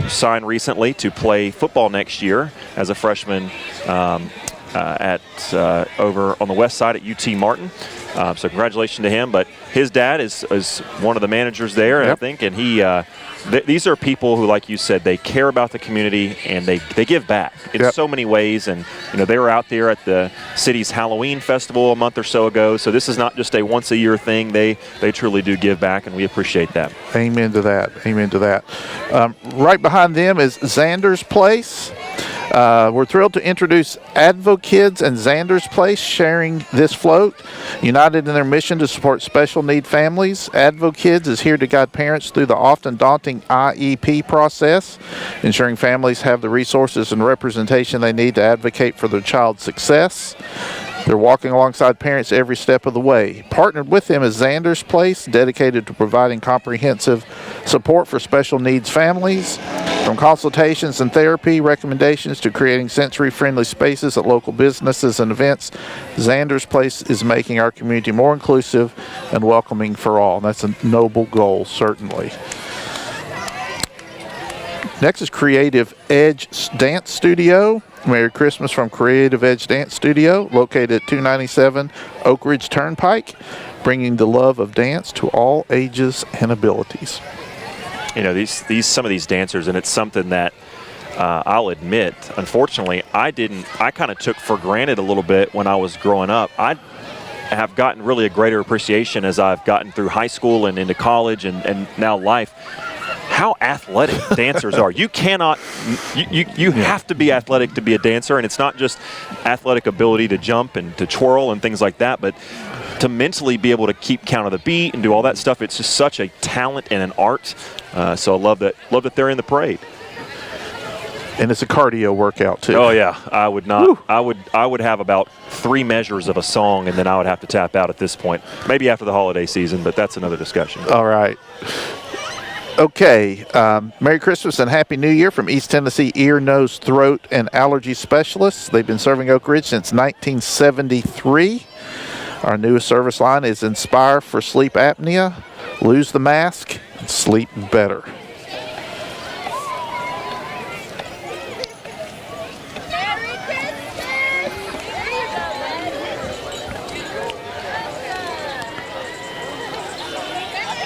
signed recently to play football next year as a freshman over on the west side at UT Martin. So congratulations to him. But his dad is one of the managers there, Yep. I think, and he. These are people who, like you said, they care about the community and they give back in Yep. so many ways. And they were out there at the city's Halloween festival a month or so ago. So this is not just a once-a-year thing. They truly do give back, and we appreciate that. Amen to that. Amen to that. Right behind them is Xander's Place. We're thrilled to introduce Advokids and Xander's Place sharing this float. United in their mission to support special need families, Advokids is here to guide parents through the often daunting IEP process, ensuring families have the resources and representation they need to advocate for their child's success. They're walking alongside parents every step of the way. Partnered with them is Xander's Place, dedicated to providing comprehensive support for special needs families. From consultations and therapy recommendations to creating sensory-friendly spaces at local businesses and events, Xander's Place is making our community more inclusive and welcoming for all. And that's a noble goal, certainly. Next is Creative Edge Dance Studio. Merry Christmas from Creative Edge Dance Studio, located at 297 Oak Ridge Turnpike, bringing the love of dance to all ages and abilities. These some of these dancers, and it's something that I'll admit, unfortunately, I kind of took for granted a little bit when I was growing up. I have gotten really a greater appreciation as I've gotten through high school and into college and now life. How athletic dancers are. You cannot, you have to be athletic to be a dancer, and it's not just athletic ability to jump and to twirl and things like that, but to mentally be able to keep count of the beat and do all that stuff. It's just such a talent and an art. So I love that they're in the parade. And it's a cardio workout too. Oh yeah, I would not. Woo. I would have about 3 measures of a song, and then I would have to tap out at this point. Maybe after the holiday season, but that's another discussion. All right. Okay, Merry Christmas and Happy New Year from East Tennessee Ear, Nose, Throat, and Allergy Specialists. They've been serving Oak Ridge since 1973. Our newest service line is Inspire for Sleep Apnea. Lose the mask and sleep better.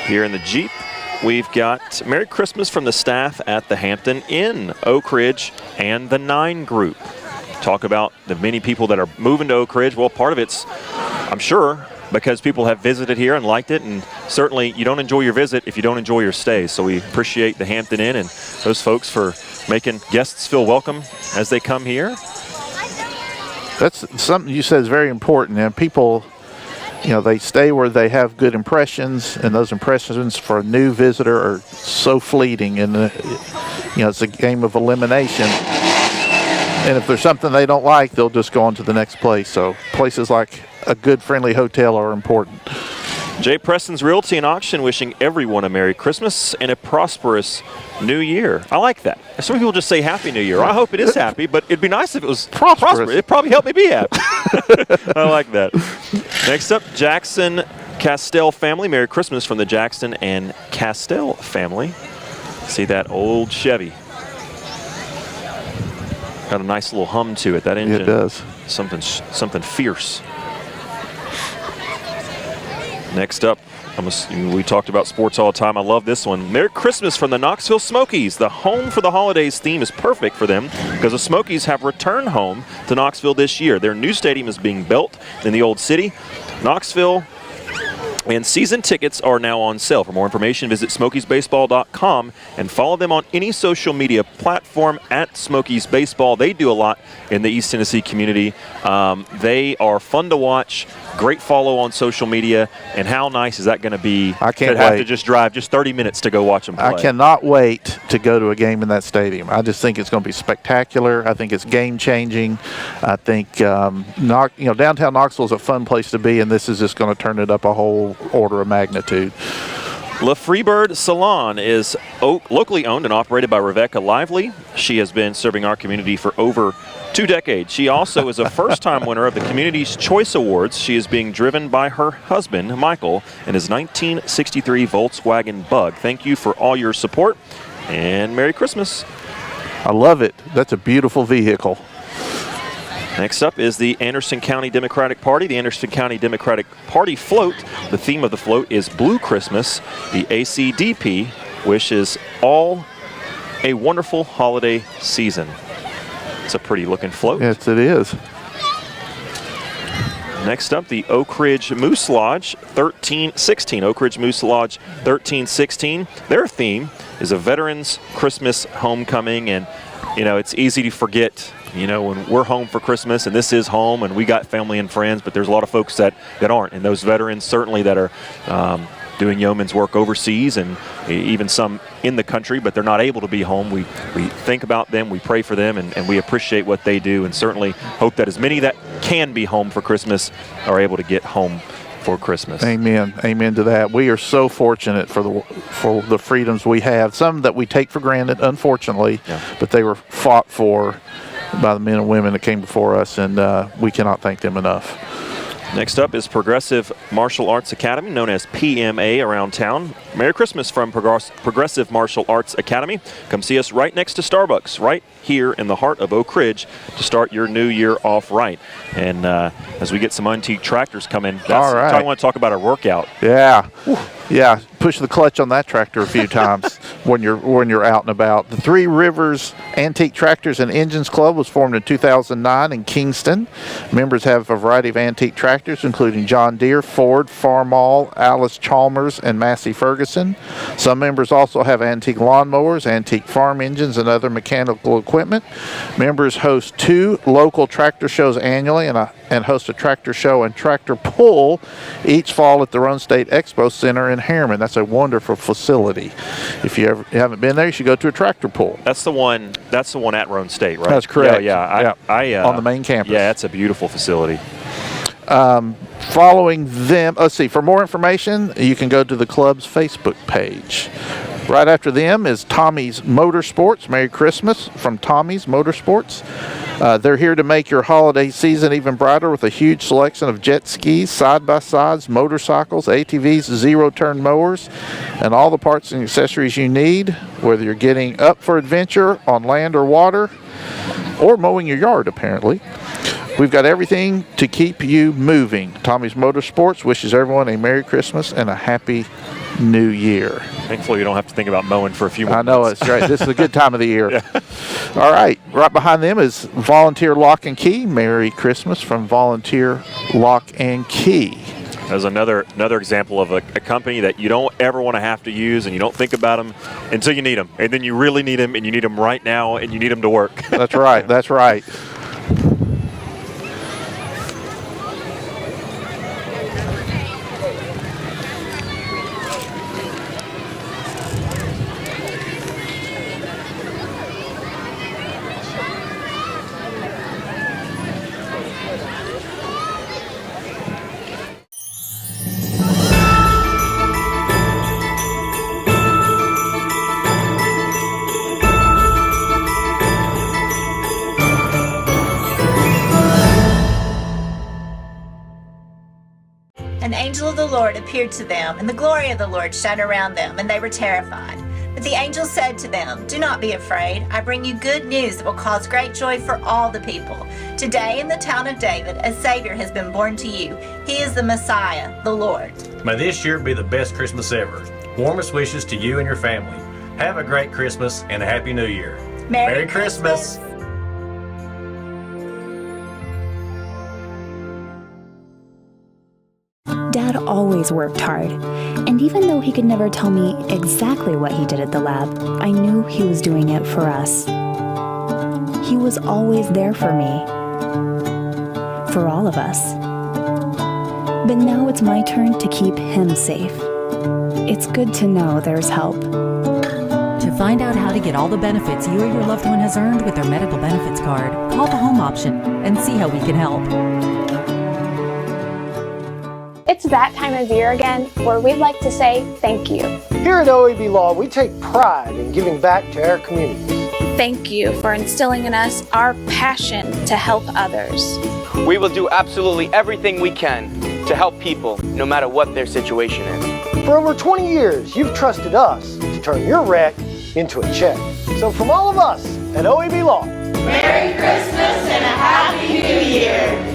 Here in the Jeep, we've got Merry Christmas from the staff at the Hampton Inn, Oak Ridge, and the 9 Group. Talk about the many people that are moving to Oak Ridge. Well, part of it's, I'm sure, because people have visited here and liked it, and certainly you don't enjoy your visit if you don't enjoy your stay. So we appreciate the Hampton Inn and those folks for making guests feel welcome as they come here. That's something you said is very important, and people, they stay where they have good impressions, and those impressions for a new visitor are so fleeting, and it's a game of elimination. And if there's something they don't like, they'll just go on to the next place. So places like a good, friendly hotel are important. J. Preston's Realty and Auction wishing everyone a Merry Christmas and a prosperous New Year. I like that. Some people just say Happy New Year. I hope it is happy, but it'd be nice if it was prosperous. It'd probably help me be happy. I like that. Next up, Jackson Castell family. Merry Christmas from the Jackson and Castell family. See that old Chevy. Got a nice little hum to it. That engine. It does. Something fierce. Next up, we talked about sports all the time. I love this one. Merry Christmas from the Knoxville Smokies. The Home for the Holidays theme is perfect for them because the Smokies have returned home to Knoxville this year. Their new stadium is being built in the old city. Knoxville and season tickets are now on sale. For more information, visit SmokiesBaseball.com and follow them on any social media platform at Smokies Baseball. They do a lot in the East Tennessee community. They are fun to watch, great follow on social media, and how nice is that going to be? I can't have wait. to just drive just 30 minutes to go watch them play. I cannot wait to go to a game in that stadium. I just think it's going to be spectacular. I think it's game-changing. I think downtown Knoxville is a fun place to be, and this is just going to turn it up a whole order of magnitude. La Freebird Salon is locally owned and operated by Rebecca Lively. She has been serving our community for over 2 decades. She also is a first-time winner of the Community's Choice Awards. She is being driven by her husband, Michael, in his 1963 Volkswagen Bug. Thank you for all your support, and Merry Christmas. I love it. That's a beautiful vehicle. Next up is the Anderson County Democratic Party. The Anderson County Democratic Party float. The theme of the float is Blue Christmas. The ACDP wishes all a wonderful holiday season. It's a pretty looking float. Yes, it is. Next up, the Oak Ridge Moose Lodge 1316. Oak Ridge Moose Lodge 1316. Their theme is a Veterans Christmas Homecoming, and it's easy to forget when we're home for Christmas, and this is home, and we got family and friends, but there's a lot of folks that aren't, and those veterans certainly that are doing yeoman's work overseas, and even some in the country, but they're not able to be home. We think about them, we pray for them, and we appreciate what they do, and certainly hope that as many that can be home for Christmas are able to get home for Christmas. Amen. Amen to that. We are so fortunate for the freedoms we have, some that we take for granted, unfortunately, but they were fought for by the men and women that came before us, and we cannot thank them enough. Next up is Progressive Martial Arts Academy, known as PMA around town. Merry Christmas from Progressive Martial Arts Academy. Come see us right next to Starbucks, right here in the heart of Oak Ridge, to start your new year off right. And as we get some antique tractors coming, all right. I want to talk about our workout. Yeah. Whew. Yeah, push the clutch on that tractor a few times when you're out and about. The Three Rivers Antique Tractors and Engines Club was formed in 2009 in Kingston. Members have a variety of antique tractors, including John Deere, Ford, Farmall, Alice Chalmers, and Massey Ferguson. Some members also have antique lawnmowers, antique farm engines, and other mechanical equipment. Members host 2 local tractor shows annually and host a tractor show and tractor pull each fall at the Roan State Expo Center in Harriman. That's a wonderful facility. If you haven't been there, you should go to a tractor pull. That's the one at Roan State, right? That's correct. Yeah. On the main campus. Yeah, it's a beautiful facility. Following them, let's see, for more information, you can go to the club's Facebook page. Right after them is Tommy's Motorsports. Merry Christmas from Tommy's Motorsports. They're here to make your holiday season even brighter with a huge selection of jet skis, side-by-sides, motorcycles, ATVs, zero-turn mowers, and all the parts and accessories you need, whether you're getting up for adventure on land or water, or mowing your yard, apparently. We've got everything to keep you moving. Tommy's Motorsports wishes everyone a Merry Christmas and a Happy New Year. Thankfully, you don't have to think about mowing for a few more I know, months. it's right. This is a good time of the year. Yeah. All right. Right behind them is Volunteer Lock and Key. Merry Christmas from Volunteer Lock and Key. As another example of a company that you don't ever want to have to use, and you don't think about them until you need them. And then you really need them, and you need them right now, and you need them to work. That's right. That's right. an angel of the Lord appeared to them, and the glory of the Lord shone around them, and they were terrified. But the angel said to them, "Do not be afraid. I bring you good news that will cause great joy for all the people. Today in the town of David, a Savior has been born to you. He is the Messiah, the Lord." May this year be the best Christmas ever. Warmest wishes to you and your family. Have a great Christmas and a Happy New Year. Merry Christmas. Dad always worked hard, and even though he could never tell me exactly what he did at the lab, I knew he was doing it for us. He was always there for me, for all of us. But now it's my turn to keep him safe. It's good to know there's help. To find out how to get all the benefits you or your loved one has earned with their medical benefits card, call the home option and see how we can help. It's that time of year again where we'd like to say thank you. Here at OAB Law, we take pride in giving back to our communities. Thank you for instilling in us our passion to help others. We will do absolutely everything we can to help people, no matter what their situation is. For over 20 years, you've trusted us to turn your wreck into a check. So from all of us at OAB Law, Merry Christmas and a Happy New Year.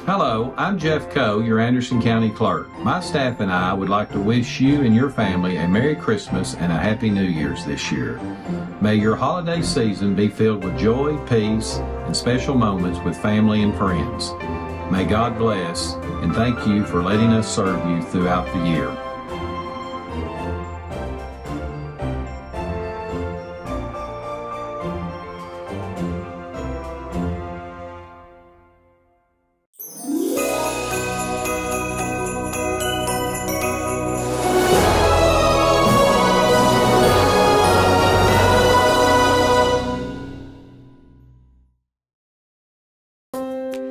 Hello, I'm Jeff Coe, your Anderson County Clerk. My staff and I would like to wish you and your family a Merry Christmas and a Happy New Year's this year. May your holiday season be filled with joy, peace, and special moments with family and friends. May God bless, and thank you for letting us serve you throughout the year.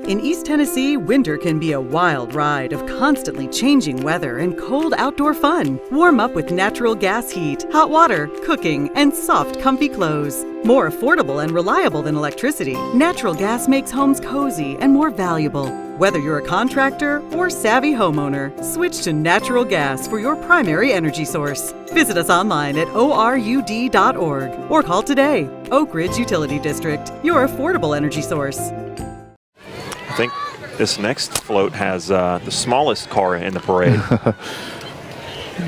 In East Tennessee, winter can be a wild ride of constantly changing weather and cold outdoor fun. Warm up with natural gas heat, hot water, cooking, and soft, comfy clothes. More affordable and reliable than electricity, natural gas makes homes cozy and more valuable. Whether you're a contractor or savvy homeowner, switch to natural gas for your primary energy source. Visit us online at orud.org or call today. Oak Ridge Utility District, your affordable energy source. I think this next float has the smallest car in the parade.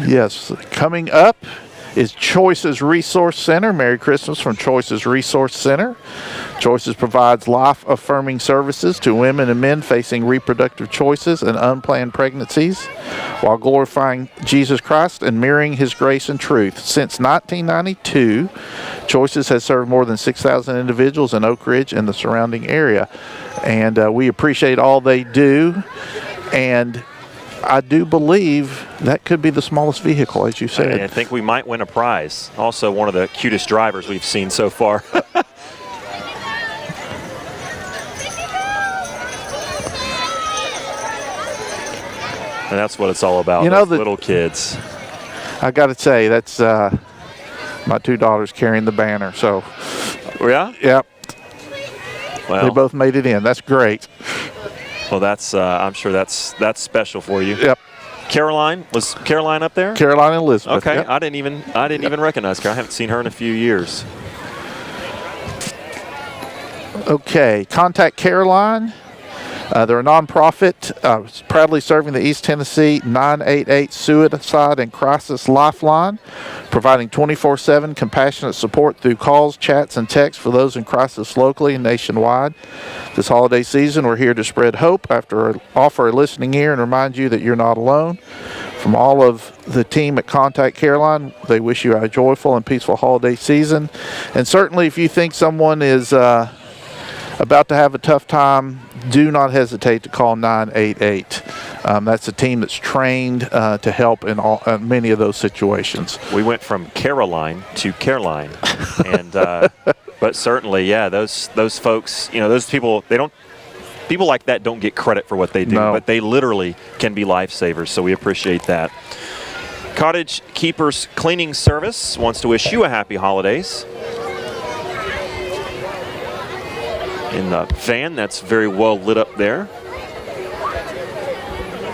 Yes, coming up is Choices Resource Center. Merry Christmas from Choices Resource Center. Choices provides life-affirming services to women and men facing reproductive choices and unplanned pregnancies while glorifying Jesus Christ and mirroring His grace and truth. Since 1992, Choices has served more than 6,000 individuals in Oak Ridge and the surrounding area. And we appreciate all they do. And I do believe that could be the smallest vehicle, as you said. I think we might win a prize. Also, one of the cutest drivers we've seen so far. And that's what it's all about, you know, the little kids. I got to say, that's my two daughters carrying the banner. So, yeah? Yep. Well, they both made it in. That's great. Well, that's I'm sure that's special for you. Yep. Caroline, was Caroline up there? Caroline and Elizabeth. Okay, yep. I didn't even recognize her. I haven't seen her in a few years. Okay, contact Caroline. They're a nonprofit proudly serving the East Tennessee 988 Suicide and Crisis Lifeline, providing 24/7 compassionate support through calls, chats, and texts for those in crisis locally and nationwide. This holiday season, we're here to spread hope, offer a listening ear, and remind you that you're not alone. From all of the team at Contact Caroline, they wish you a joyful and peaceful holiday season. And certainly if you think someone is about to have a tough time, do not hesitate to call 988. That's a team that's trained to help in many of those situations. We went from Caroline to Caroline, and but certainly, yeah, those folks, those people, people like that don't get credit for what they do, but they literally can be lifesavers. So we appreciate that. Cottage Keepers Cleaning Service wants to wish you a happy holidays. In the van, that's very well lit up there.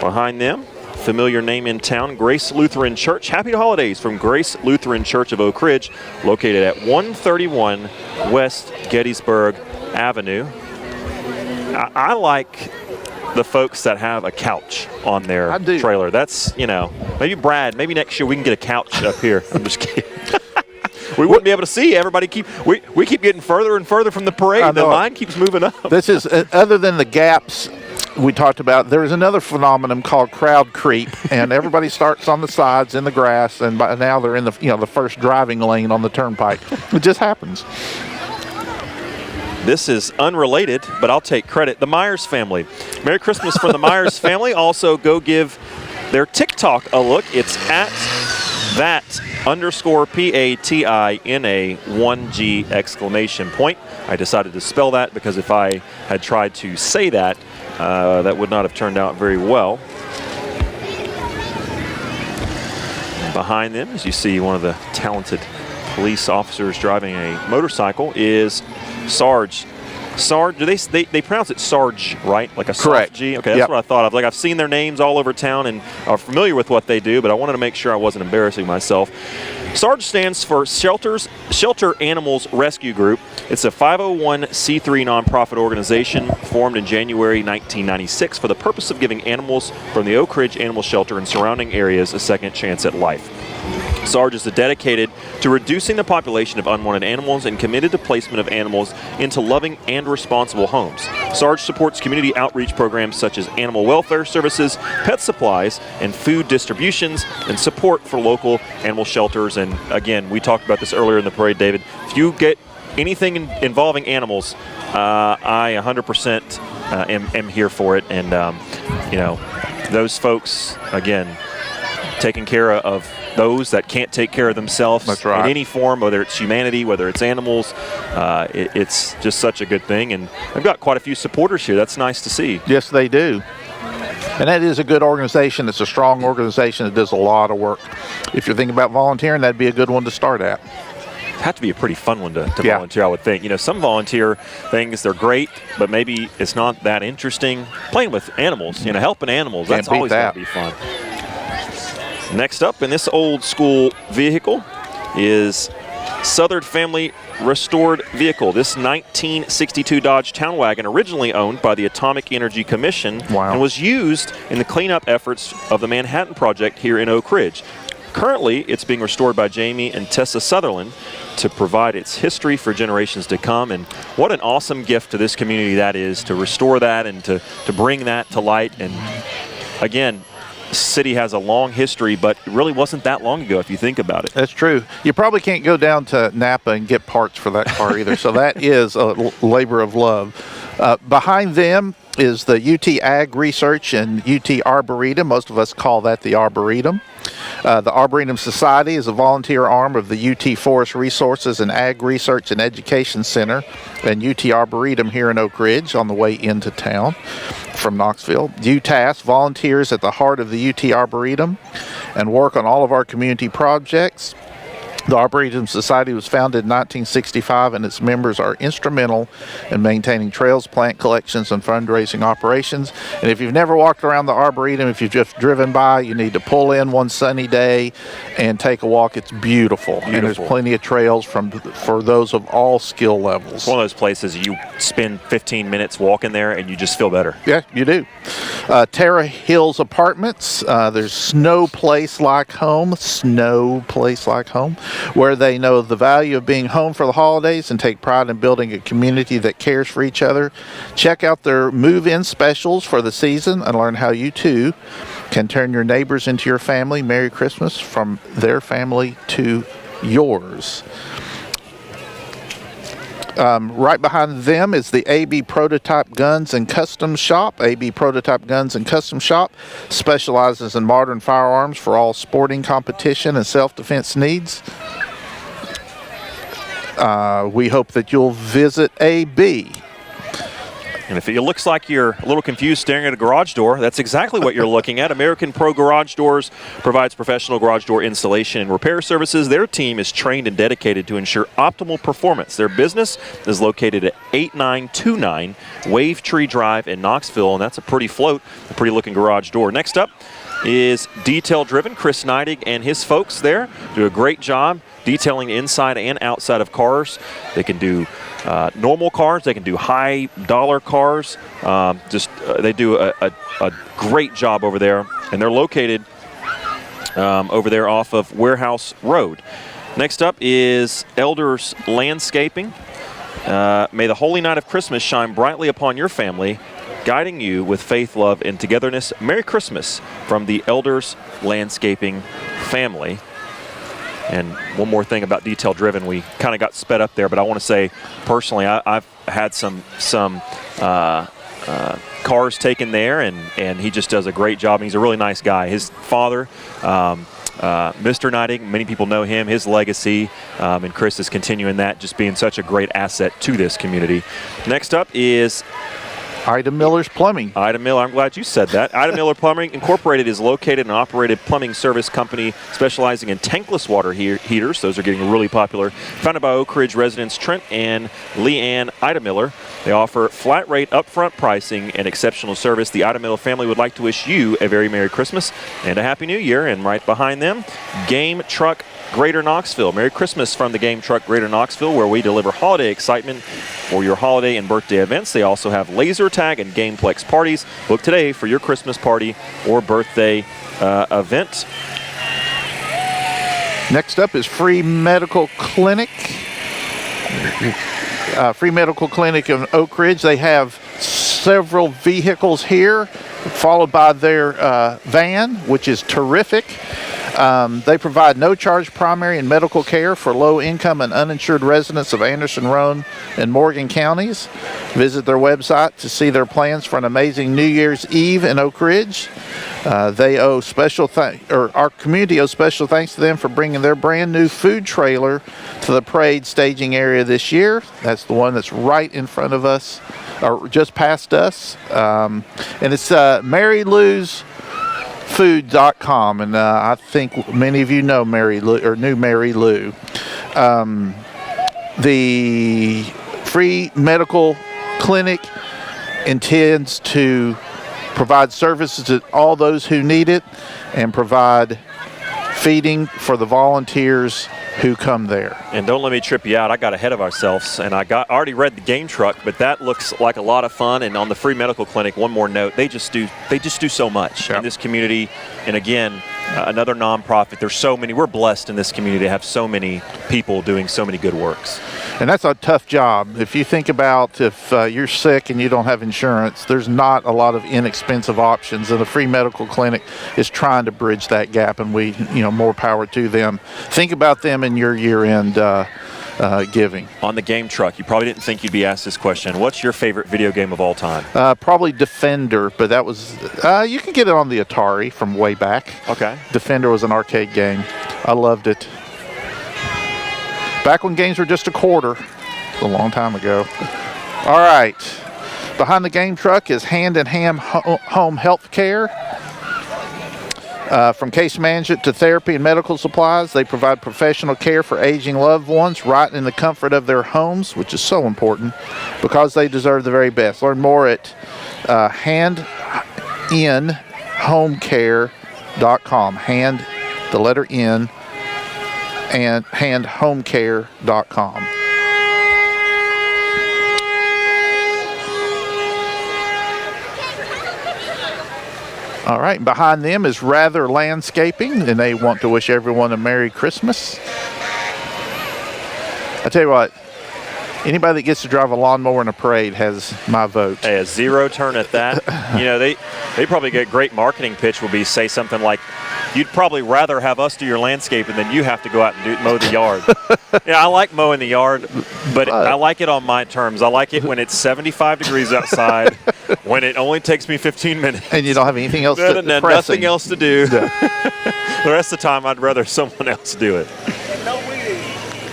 Behind them, familiar name in town, Grace Lutheran Church. Happy holidays from Grace Lutheran Church of Oak Ridge, located at 131 West Gettysburg Avenue. I like the folks that have a couch on their trailer. That's, maybe Brad, maybe next year we can get a couch up here. I'm just kidding. We wouldn't be able to see everybody. We keep getting further and further from the parade. The line keeps moving up. This is, other than the gaps we talked about, there's another phenomenon called crowd creep, and everybody starts on the sides in the grass, and by now they're in the first driving lane on the turnpike. It just happens. This is unrelated, but I'll take credit. The Myers family. Merry Christmas from the Myers family. Also, go give their TikTok a look. It's at @_PATINA1G exclamation point. I decided to spell that because if I had tried to say that, that would not have turned out very well. Behind them, as you see, one of the talented police officers driving a motorcycle is Sarge. Do they pronounce it Sarge, right? Like a soft G? Okay, that's what I thought of. Like, I've seen their names all over town and are familiar with what they do, but I wanted to make sure I wasn't embarrassing myself. Sarge stands for Shelter Animals Rescue Group. It's a 501c3 nonprofit organization formed in January 1996 for the purpose of giving animals from the Oak Ridge Animal Shelter and surrounding areas a second chance at life. Sarge is dedicated to reducing the population of unwanted animals and committed to placement of animals into loving and responsible homes. Sarge supports community outreach programs such as animal welfare services, pet supplies, and food distributions, and support for local animal shelters. And again, we talked about this earlier in the parade, David. If you get anything involving animals, I 100% am here for it. And, those folks, again, taking care of those that can't take care of themselves in any form, whether it's humanity, whether it's animals. It's just such a good thing. And they've got quite a few supporters here. That's nice to see. Yes, they do. And that is a good organization. It's a strong organization that does a lot of work. If you're thinking about volunteering, that'd be a good one to start at. Have to be a pretty fun one to volunteer, I would think. Some volunteer things, they're great, but maybe it's not that interesting. Playing with animals, helping animals, that's always going to be fun. Next up in this old school vehicle is Southern Family Restored Vehicle. This 1962 Dodge Town Wagon, originally owned by the Atomic Energy Commission, and was used in the cleanup efforts of the Manhattan Project here in Oak Ridge. Currently, it's being restored by Jamie and Tessa Sutherland to provide its history for generations to come. And what an awesome gift to this community that is, to restore that and to bring that to light. And again, city has a long history, but it really wasn't that long ago if you think about it. That's true. You probably can't go down to Napa and get parts for that car either. So that is a labor of love. Behind them is the UT Ag Research and UT Arboretum. Most of us call that the Arboretum. The Arboretum Society is a volunteer arm of the UT Forest Resources and Ag Research and Education Center and UT Arboretum here in Oak Ridge on the way into town from Knoxville. UTAS volunteers at the heart of the UT Arboretum and work on all of our community projects. The Arboretum Society was founded in 1965, and its members are instrumental in maintaining trails, plant collections, and fundraising operations. And if you've never walked around the Arboretum, if you've just driven by, you need to pull in one sunny day and take a walk. It's beautiful. And there's plenty of trails for those of all skill levels. It's one of those places you spend 15 minutes walking there and you just feel better. Yeah, you do. Terra Hills Apartments. There's Snow Place Like Home, where they know the value of being home for the holidays and take pride in building a community that cares for each other. Check out their move-in specials for the season and learn how you too can turn your neighbors into your family. Merry Christmas from their family to yours. Right behind them is the AB Prototype Guns and Custom Shop. AB Prototype Guns and Custom Shop specializes in modern firearms for all sporting competition and self-defense needs. We hope that you'll visit AB. And if it looks like you're a little confused staring at a garage door, that's exactly what you're looking at. American Pro Garage Doors provides professional garage door installation and repair services. Their team is trained and dedicated to ensure optimal performance. Their business is located at 8929 Wave Tree Drive in Knoxville, and that's a pretty float, a pretty looking garage door. Next up is Detail Driven. Chris Neidig and his folks there do a great job detailing inside and outside of cars. They can do normal cars. They can do high dollar cars. They do a great job over there, and they're located over there off of Warehouse Road. Next up is Elders Landscaping. May the holy night of Christmas shine brightly upon your family, guiding you with faith, love, and togetherness. Merry Christmas from the Elders Landscaping family. And one more thing about Detail Driven, we kind of got sped up there, but I want to say personally, I've had some cars taken there, and he just does a great job. And he's a really nice guy. His father, Mr. Neidig, many people know him, his legacy, and Chris is continuing that, just being such a great asset to this community. Next up is Ida Miller's Plumbing. Ida Miller, I'm glad you said that. Ida Miller Plumbing Incorporated is located and operated plumbing service company specializing in tankless water heaters. Those are getting really popular. Founded by Oak Ridge residents Trent and Leanne Ida Miller. They offer flat rate upfront pricing and exceptional service. The Ida Miller family would like to wish you a very Merry Christmas and a Happy New Year. And right behind them, Game Truck Greater Knoxville. Merry Christmas from the Game Truck Greater Knoxville, where we deliver holiday excitement for your holiday and birthday events. They also have laser tag and gameplex parties. Book today for your Christmas party or birthday event. Next up is Free Medical Clinic. Free Medical Clinic in Oak Ridge. They have several vehicles here, followed by their van, which is terrific. They provide no-charge primary and medical care for low-income and uninsured residents of Anderson, Roane, and Morgan counties. Visit their website to see their plans for an amazing New Year's Eve in Oak Ridge. They owe our community owes special thanks to them for bringing their brand new food trailer to the parade staging area this year. That's the one that's right in front of us, or just past us, and it's Mary Lou's Food.com, and I think many of you know Mary Lou, or knew Mary Lou. The Free Medical Clinic intends to provide services to all those who need it and provide feeding for the volunteers who come there. And don't let me trip you out. I got ahead of ourselves, and I already read the Game Truck, but that looks like a lot of fun. And on the Free Medical Clinic, one more note: they just do so much in this community. And again, another nonprofit. There's so many. We're blessed in this community to have so many people doing so many good works. And that's a tough job. If you think about if you're sick and you don't have insurance, there's not a lot of inexpensive options, and the Free Medical Clinic is trying to bridge that gap, and we, more power to them. Think about them in your year-end giving. On the Game Truck, you probably didn't think you'd be asked this question. What's your favorite video game of all time? Probably Defender, but that was, you can get it on the Atari from way back. Okay. Defender was an arcade game. I loved it. Back when games were just a quarter, a long time ago. All right. Behind the Game Truck is Hand and Ham Home Health Care. From case management to therapy and medical supplies, they provide professional care for aging loved ones right in the comfort of their homes, which is so important because they deserve the very best. Learn more at handinhomecare.com. Hand, the letter N, and handhomecare.com. All right, behind them is Rather Landscaping, and they want to wish everyone a Merry Christmas. I tell you what, anybody that gets to drive a lawnmower in a parade has my vote. Hey, a zero turn at that. They probably get great marketing pitch would be say something like, you'd probably rather have us do your landscaping than you have to go out and mow the yard. Yeah, I like mowing the yard, but I like it on my terms. I like it when it's 75 degrees outside, when it only takes me 15 minutes. And you don't have anything else to do. Nothing else to do. Yeah. The rest of the time, I'd rather someone else do it.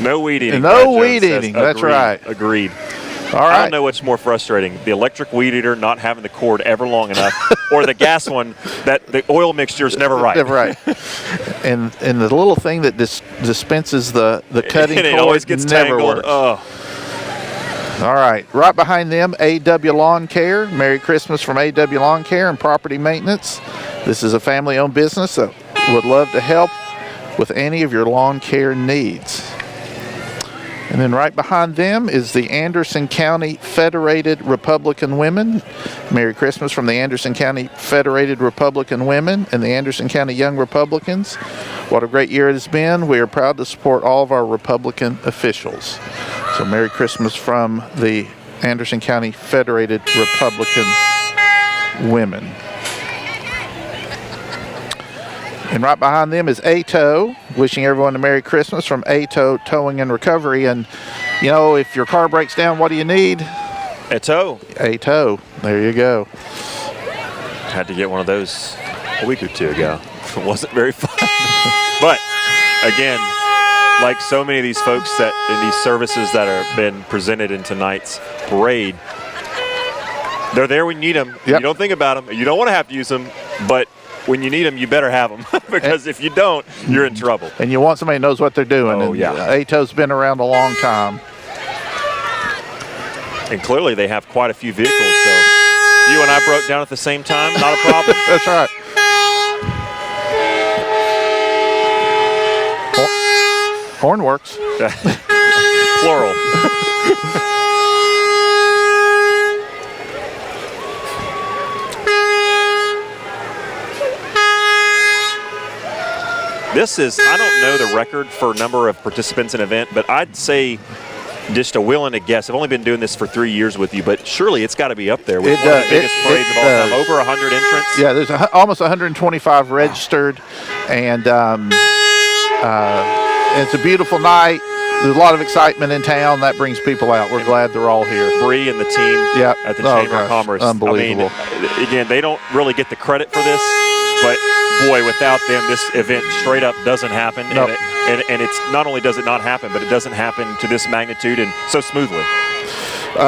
No weed eating. No weed eating. That's right. Agreed. All I right. don't know what's more frustrating, the electric weed eater not having the cord ever long enough, or the gas one that the oil mixture is never right. Never right. and the little thing that dispenses the cutting And cord it always gets never tangled. works. Oh. All right. Right behind them, AW Lawn Care. Merry Christmas from AW Lawn Care and Property Maintenance. This is a family-owned business that would love to help with any of your lawn care needs. And then right behind them is the Anderson County Federated Republican Women. Merry Christmas from the Anderson County Federated Republican Women and the Anderson County Young Republicans. What a great year it has been. We are proud to support all of our Republican officials. So Merry Christmas from the Anderson County Federated Republican Women. And right behind them is ATO, wishing everyone a Merry Christmas from ATO Towing and Recovery. And, you know, if your car breaks down, what do you need? A tow. ATO. There you go. Had to get one of those a week or two ago. It wasn't very fun. But, again, like so many of these folks that in these services that are been presented in tonight's parade, they're there when you need them. Yep. You don't think about them. You don't want to have to use them, but when you need them, you better have them because if you don't, you're in trouble. And you want somebody who knows what they're doing. Oh, and yeah. ATO's been around a long time. And clearly they have quite a few vehicles, so you and I broke down at the same time, not a problem. That's right. Horn works. Plural. This is, I don't know the record for number of participants in an event, but I'd say just a will and a guess. I've only been doing this for 3 years with you, but surely it's got to be up there with one of the biggest parades of all time. Over 100 entrants. Yeah, there's almost 125 registered, and it's a beautiful night. There's a lot of excitement in town. That brings people out. We're glad they're all here. Bree and the team at the Chamber of Commerce. Unbelievable. I mean, again, they don't really get the credit for this, but boy, without them, this event straight up doesn't happen. Nope. And it's not only does it not happen, but it doesn't happen to this magnitude and so smoothly.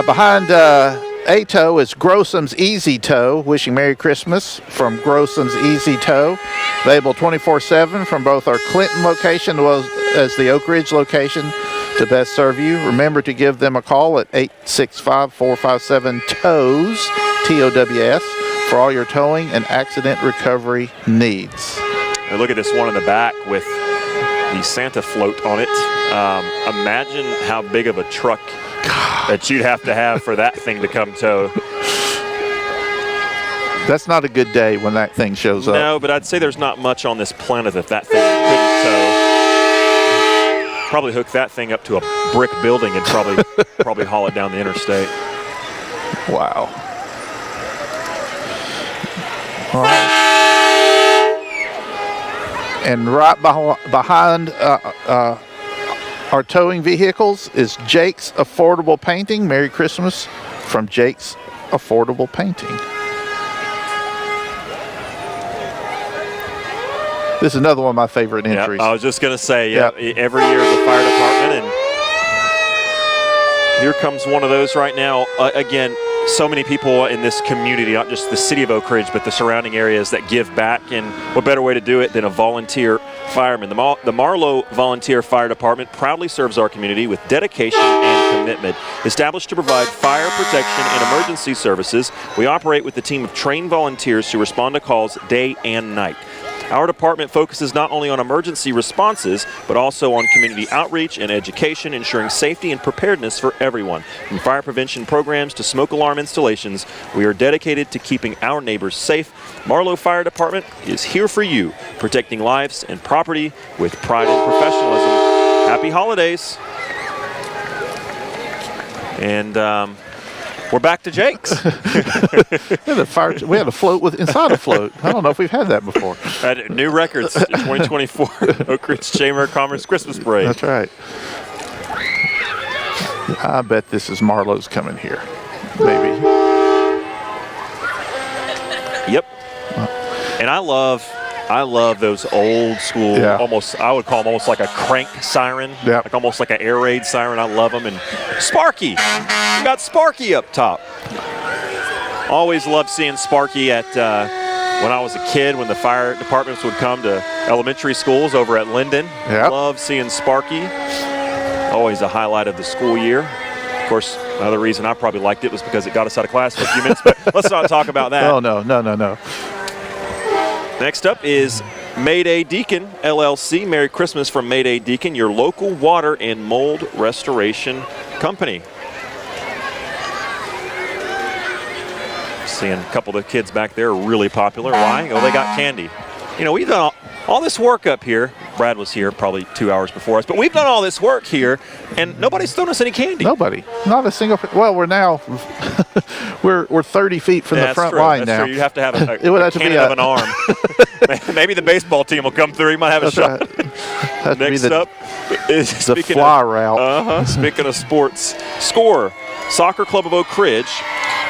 Behind ATO is Grosom's Easy Tow, wishing Merry Christmas from Grosom's Easy Tow. Available 24/7 from both our Clinton location as well as the Oak Ridge location to best serve you. Remember to give them a call at 865-457-TOWS, TOWS, for all your towing and accident recovery needs. And look at this one in the back with the Santa float on it. Imagine how big of a truck that you'd have to have for that thing to come tow. That's not a good day when that thing shows up. No, but I'd say there's not much on this planet that thing couldn't tow. Probably hook that thing up to a brick building and probably haul it down the interstate. Wow. All right. And right behind our towing vehicles is Jake's Affordable Painting. Merry Christmas from Jake's Affordable Painting. This is another one of my favorite entries. I was just going to say, every year the fire department, and here comes one of those right now. Again, so many people in this community, not just the city of Oak Ridge, but the surrounding areas that give back. And what better way to do it than a volunteer fireman? The Marlow Volunteer Fire Department proudly serves our community with dedication and commitment. Established to provide fire protection and emergency services, we operate with a team of trained volunteers who respond to calls day and night. Our department focuses not only on emergency responses, but also on community outreach and education, ensuring safety and preparedness for everyone. From fire prevention programs to smoke alarm installations, we are dedicated to keeping our neighbors safe. Marlow Fire Department is here for you, protecting lives and property with pride and professionalism. Happy holidays. And we're back to Jake's. We had a float inside a float. I don't know if we've had that before. New records, 2024 Oak Ridge Chamber of Commerce Christmas Parade. That's right. I bet this is Marlowe's coming here. Maybe. Yep. And I love I love those old school, I would call them almost like a crank siren, like almost like an air raid siren. I love them. And Sparky, we got Sparky up top. Always loved seeing Sparky at when I was a kid, when the fire departments would come to elementary schools over at Linden. Love seeing Sparky. Always a highlight of the school year. Of course, another reason I probably liked it was because it got us out of class for a few minutes, but let's not talk about that. Oh, no. Next up is Mayday Deacon, LLC. Merry Christmas from Mayday Deacon, your local water and mold restoration company. Seeing a couple of the kids back there are really popular. Why? Oh, they got candy. You know, we've done all this work up here. Brad was here probably 2 hours before us, but we've done all this work here, and nobody's thrown us any candy. Nobody. Not a single. Well, we're now we're 30 feet from the front line now. True. You have to have a it would have to cannon be of an arm. Maybe the baseball team will come through. He might have a shot. Right. Next up is the fly route. Speaking of sports, SCORE, Soccer Club of Oak Ridge.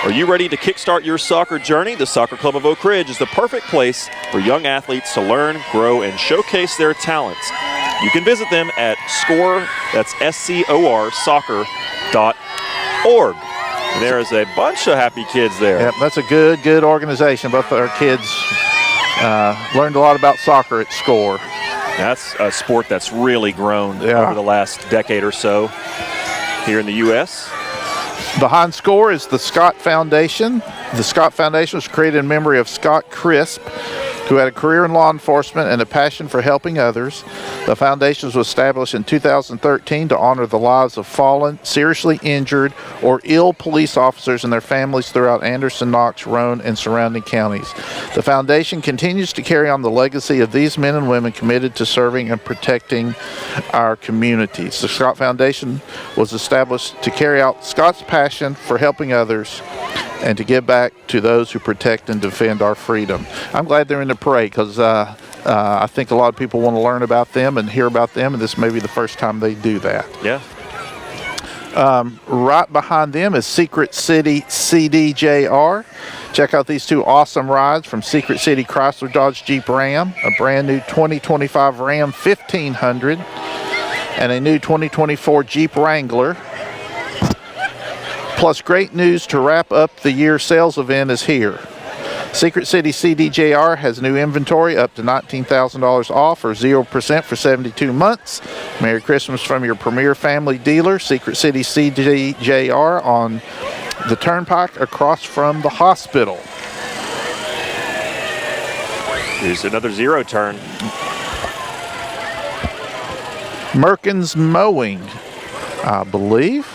Are you ready to kickstart your soccer journey? The Soccer Club of Oak Ridge is the perfect place for young athletes to learn, grow, and showcase their talents. You can visit them at SCORE, that's SCOR, soccer.org. There is a bunch of happy kids there. Yep, that's a good organization. Both of our kids learned a lot about soccer at SCORE. That's a sport that's really grown over the last decade or so here in the U.S. Behind SCORE is the Scott Foundation. The Scott Foundation was created in memory of Scott Crisp, who had a career in law enforcement and a passion for helping others. The foundation was established in 2013 to honor the lives of fallen, seriously injured, or ill police officers and their families throughout Anderson, Knox, Roane, and surrounding counties. The foundation continues to carry on the legacy of these men and women committed to serving and protecting our communities. The Scott Foundation was established to carry out Scott's passion for helping others and to give back to those who protect and defend our freedom. I'm glad they're in the parade because I think a lot of people want to learn about them and hear about them, and this may be the first time they do that. Yeah. Right behind them is Secret City CDJR. Check out these two awesome rides from Secret City Chrysler Dodge Jeep Ram, a brand new 2025 Ram 1500, and a new 2024 Jeep Wrangler. Plus, great news to wrap up the year sales event is here. Secret City CDJR has new inventory up to $19,000 off or 0% for 72 months. Merry Christmas from your premier family dealer, Secret City CDJR, on the Turnpike across from the hospital. Here's another zero turn. Merkins Mowing, I believe.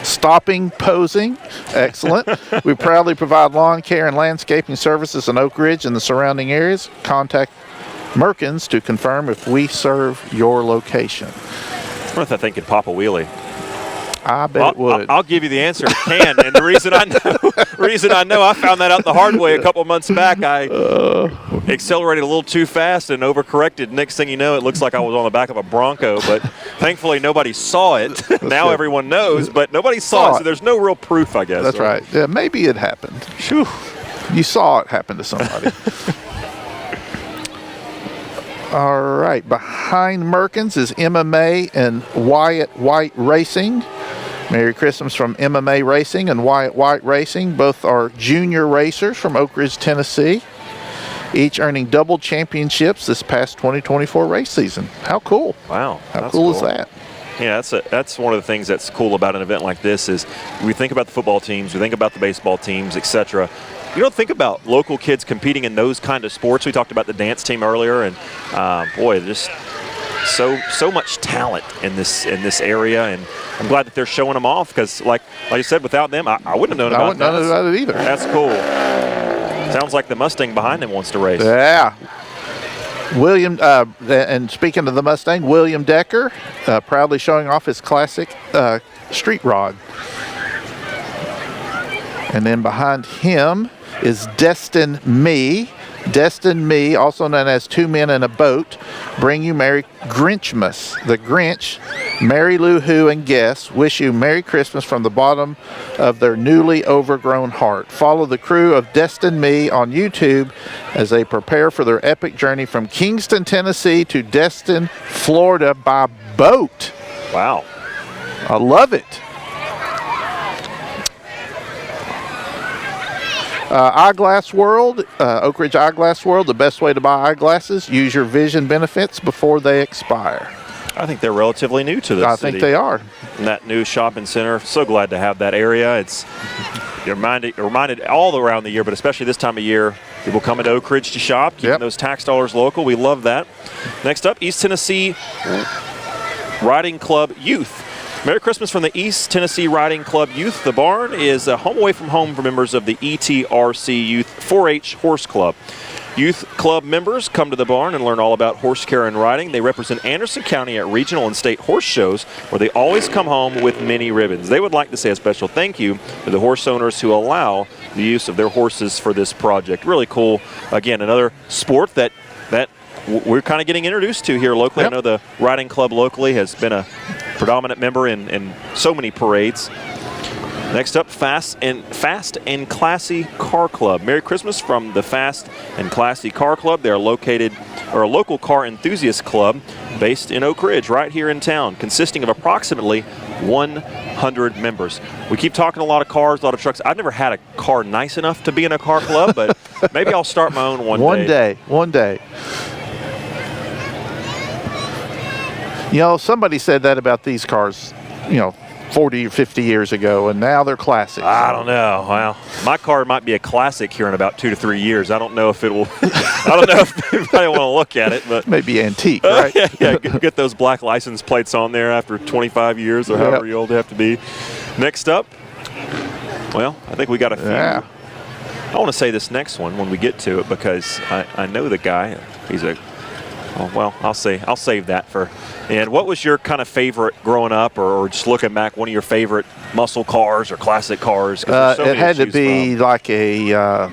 Stopping, posing, excellent. We proudly provide lawn care and landscaping services in Oak Ridge and the surrounding areas. Contact Merkins to confirm if we serve your location. I wonder if that thing could pop a wheelie. I bet it would. I'll give you the answer. It can. And the reason I know, I found that out the hard way a couple months back. I accelerated a little too fast and overcorrected. Next thing you know, it looks like I was on the back of a Bronco. But thankfully, nobody saw it. Now everyone knows, but nobody saw it. So there's no real proof, I guess. That's right. Yeah, maybe it happened. Whew. You saw it happen to somebody. All right. Behind Merkins is MMA and Wyatt White Racing. Merry Christmas from MMA Racing and Wyatt White Racing. Both are junior racers from Oak Ridge, Tennessee, each earning double championships this past 2024 race season. How cool. Wow. How cool is that? Yeah, that's one of the things that's cool about an event like this is we think about the football teams, we think about the baseball teams, etc. You don't think about local kids competing in those kind of sports. We talked about the dance team earlier, and boy, just so much talent in this area, and I'm glad that they're showing them off because, like I said, without them, I wouldn't have known about that. I wouldn't know about it either. That's cool. Sounds like the Mustang behind him wants to race. Yeah. William, and speaking of the Mustang, William Decker, proudly showing off his classic street rod. And then behind him is Destin Me. Destin Me, also known as Two Men in a Boat, bring you Merry Grinchmas. The Grinch Mary Lou Who and guests wish you Merry Christmas from the bottom of their newly overgrown heart. Follow the crew of Destin Me on YouTube as they prepare for their epic journey from Kingston, Tennessee to Destin, Florida by boat. Wow. I love it. Eyeglass World, Oak Ridge Eyeglass World, the best way to buy eyeglasses. Use your vision benefits before they expire. I think they're relatively new to this I city. think they are. And that new shopping center, so glad to have that area. You're reminded all around the year, but especially this time of year, people coming to Oak Ridge to shop, keeping those tax dollars local. We love that. Next up, East Tennessee Riding Club Youth. Merry Christmas from the East Tennessee Riding Club Youth. The barn is a home away from home for members of the ETRC Youth 4-H Horse Club. Youth Club members come to the barn and learn all about horse care and riding. They represent Anderson County at regional and state horse shows where they always come home with many ribbons. They would like to say a special thank you to the horse owners who allow the use of their horses for this project. Really cool. Again, another sport that we're kind of getting introduced to here locally. I know the riding club locally has been a predominant member in so many parades. Next up, Fast and Classy Car Club. Merry Christmas from the Fast and Classy Car Club. They're a local car enthusiast club based in Oak Ridge, right here in town, consisting of approximately 100 members. We keep talking a lot of cars, a lot of trucks. I've never had a car nice enough to be in a car club, but maybe I'll start my own one day. One day. You know, somebody said that about these cars, 40 or 50 years ago, and now they're classics. I don't know. Well, my car might be a classic here in about 2 to 3 years. I don't know if it will. I don't know if anybody want to look at it, but maybe antique, right? Yeah, get those black license plates on there after 25 years or however old they have to be. Next up, well, I think we got a few. Yeah. I want to say this next one when we get to it because I know the guy. He's a. Well, I'll save that for. And what was your kind of favorite growing up, or just looking back, one of your favorite muscle cars or classic cars? It had to be like a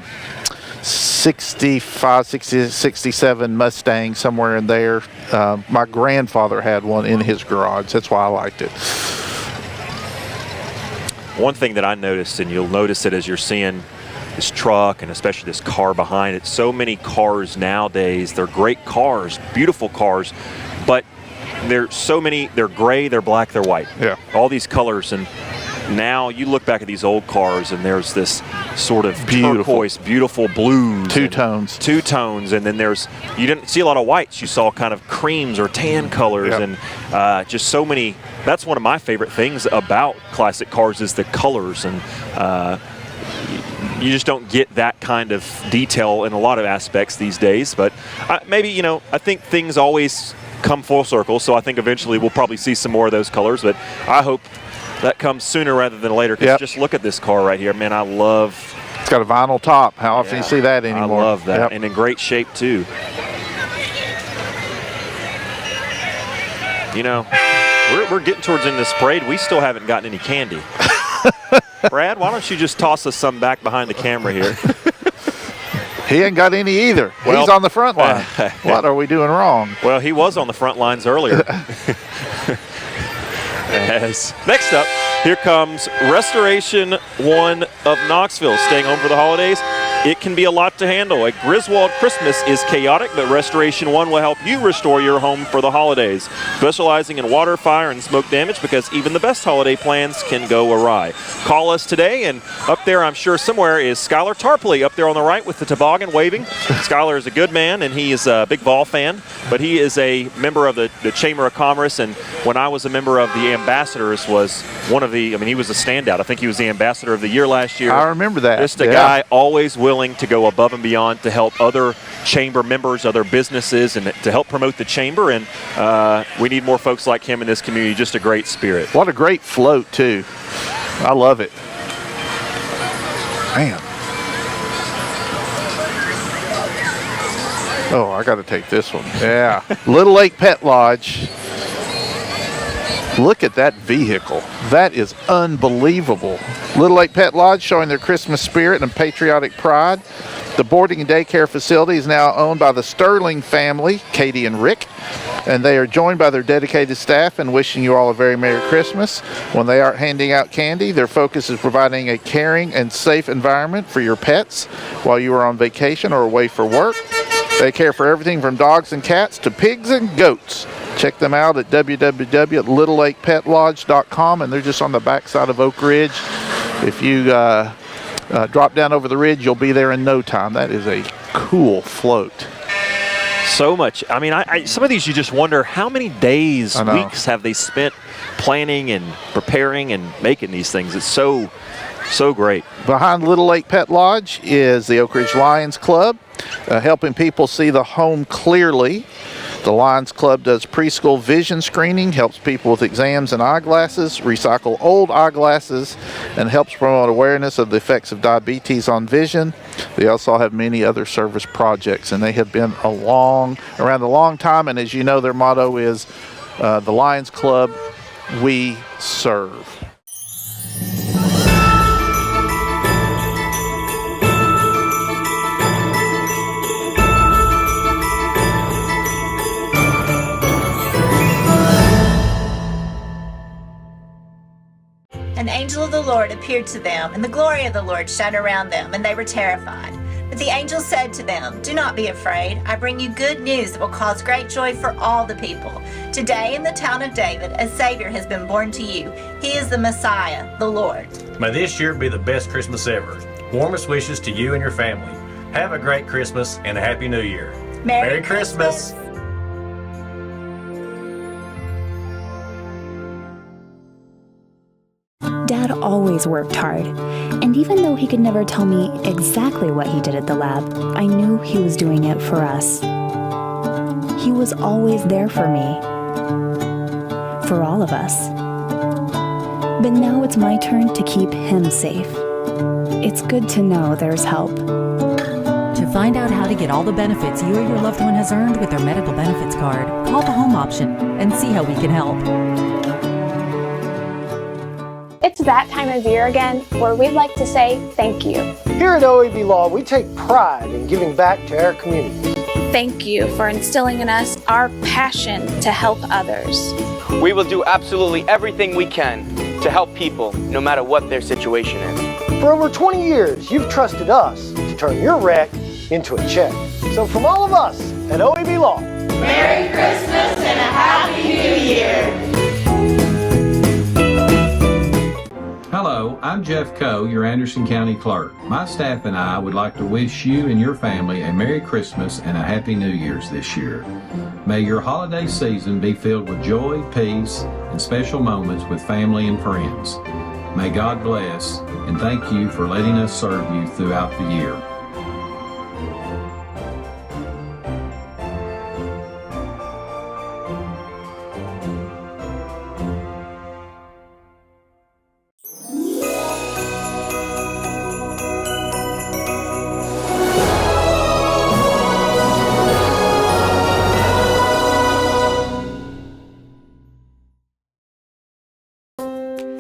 65, 60, 67 Mustang, somewhere in there. My grandfather had one in his garage. That's why I liked it. One thing that I noticed, and you'll notice it as you're seeing this truck and especially this car behind it, so many cars nowadays, they're great cars, beautiful cars, but there's so many, they're gray, they're black, they're white. Yeah. All these colors, and now you look back at these old cars and there's this sort of turquoise, beautiful blues. Two tones, and then you didn't see a lot of whites. You saw kind of creams or tan colors, and just so many. That's one of my favorite things about classic cars is the colors, and you just don't get that kind of detail in a lot of aspects these days. But maybe, I think things always come full circle, so I think eventually we'll probably see some more of those colors, but I hope that comes sooner rather than later, because just look at this car right here. Man, I love... It's got a vinyl top. How often do you see that anymore? I love that, and in great shape too. We're getting towards the end of this parade. We still haven't gotten any candy. Brad, why don't you just toss us some back behind the camera here? He ain't got any either. Well, he's on the front line. What are we doing wrong? Well, he was on the front lines earlier. Next up, here comes Restoration 1 of Knoxville, staying home for the holidays. It can be a lot to handle. A Griswold Christmas is chaotic, but Restoration 1 will help you restore your home for the holidays. Specializing in water, fire, and smoke damage, because even the best holiday plans can go awry. Call us today, and up there I'm sure somewhere is Skylar Tarpley up there on the right with the toboggan waving. Skylar is a good man, and he is a big Vol fan, but he is a member of the Chamber of Commerce, and when I was a member of the Ambassadors was one of the, he was a standout. I think he was the Ambassador of the Year last year. I remember that. Just a guy always willing to go above and beyond to help other chamber members, other businesses, and to help promote the chamber. And we need more folks like him in this community. Just a great spirit. What a great float, too. I love it. Man. Oh, I got to take this one. Yeah. Little Lake Pet Lodge. Look at that vehicle. That is unbelievable. Little Lake Pet Lodge showing their Christmas spirit and patriotic pride. The boarding and daycare facility is now owned by the Sterling family, Katie and Rick, and they are joined by their dedicated staff and wishing you all a very Merry Christmas. When they aren't handing out candy, their focus is providing a caring and safe environment for your pets while you are on vacation or away for work. They care for everything from dogs and cats to pigs and goats. Check them out at www.littlelakepetLodge.com, and they're just on the backside of Oak Ridge. If you drop down over the ridge, you'll be there in no time. That is a cool float. So much. I mean, some of these you just wonder how many days, weeks have they spent planning and preparing and making these things. It's so great. Behind Little Lake Pet Lodge is the Oak Ridge Lions Club, helping people see the home clearly. The Lions Club does preschool vision screening, helps people with exams and eyeglasses, recycle old eyeglasses, and helps promote awareness of the effects of diabetes on vision. They also have many other service projects, and they have been around a long time. And as you know, their motto is the Lions Club, we serve. An angel of the Lord appeared to them, and the glory of the Lord shone around them, and they were terrified. But the angel said to them, "Do not be afraid. I bring you good news that will cause great joy for all the people. Today in the town of David, a Savior has been born to you. He is the Messiah, the Lord." May this year be the best Christmas ever. Warmest wishes to you and your family. Have a great Christmas and a Happy New Year. Merry Christmas. Dad always worked hard, and even though he could never tell me exactly what he did at the lab, I knew he was doing it for us. He was always there for me, for all of us. But now it's my turn to keep him safe. It's good to know there's help. To find out how to get all the benefits you or your loved one has earned with their medical benefits card, call the home option and see how we can help. It's that time of year again where we'd like to say thank you. Here at OAB Law, we take pride in giving back to our community. Thank you for instilling in us our passion to help others. We will do absolutely everything we can to help people, no matter what their situation is. For over 20 years, you've trusted us to turn your wreck into a check. So from all of us at OAB Law, Merry Christmas and a Happy New Year. Hello, I'm Jeff Coe, your Anderson County Clerk. My staff and I would like to wish you and your family a Merry Christmas and a Happy New Year's this year. May your holiday season be filled with joy, peace, and special moments with family and friends. May God bless, and thank you for letting us serve you throughout the year.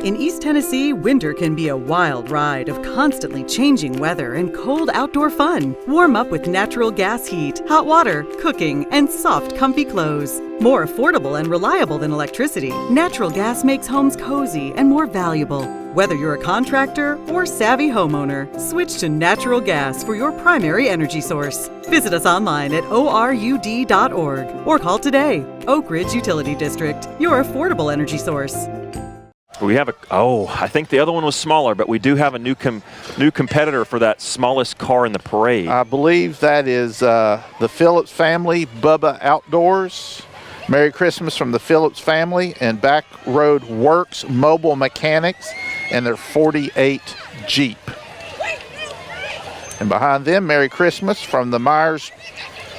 In East Tennessee, winter can be a wild ride of constantly changing weather and cold outdoor fun. Warm up with natural gas heat, hot water, cooking, and soft, comfy clothes. More affordable and reliable than electricity, natural gas makes homes cozy and more valuable. Whether you're a contractor or savvy homeowner, switch to natural gas for your primary energy source. Visit us online at orud.org or call today. Oak Ridge Utility District, your affordable energy source. We have I think the other one was smaller, but we do have a new competitor for that smallest car in the parade. I believe that is the Phillips family, Bubba Outdoors. Merry Christmas from the Phillips family and Back Road Works Mobile Mechanics and their 48 Jeep. And behind them, Merry Christmas from the Myers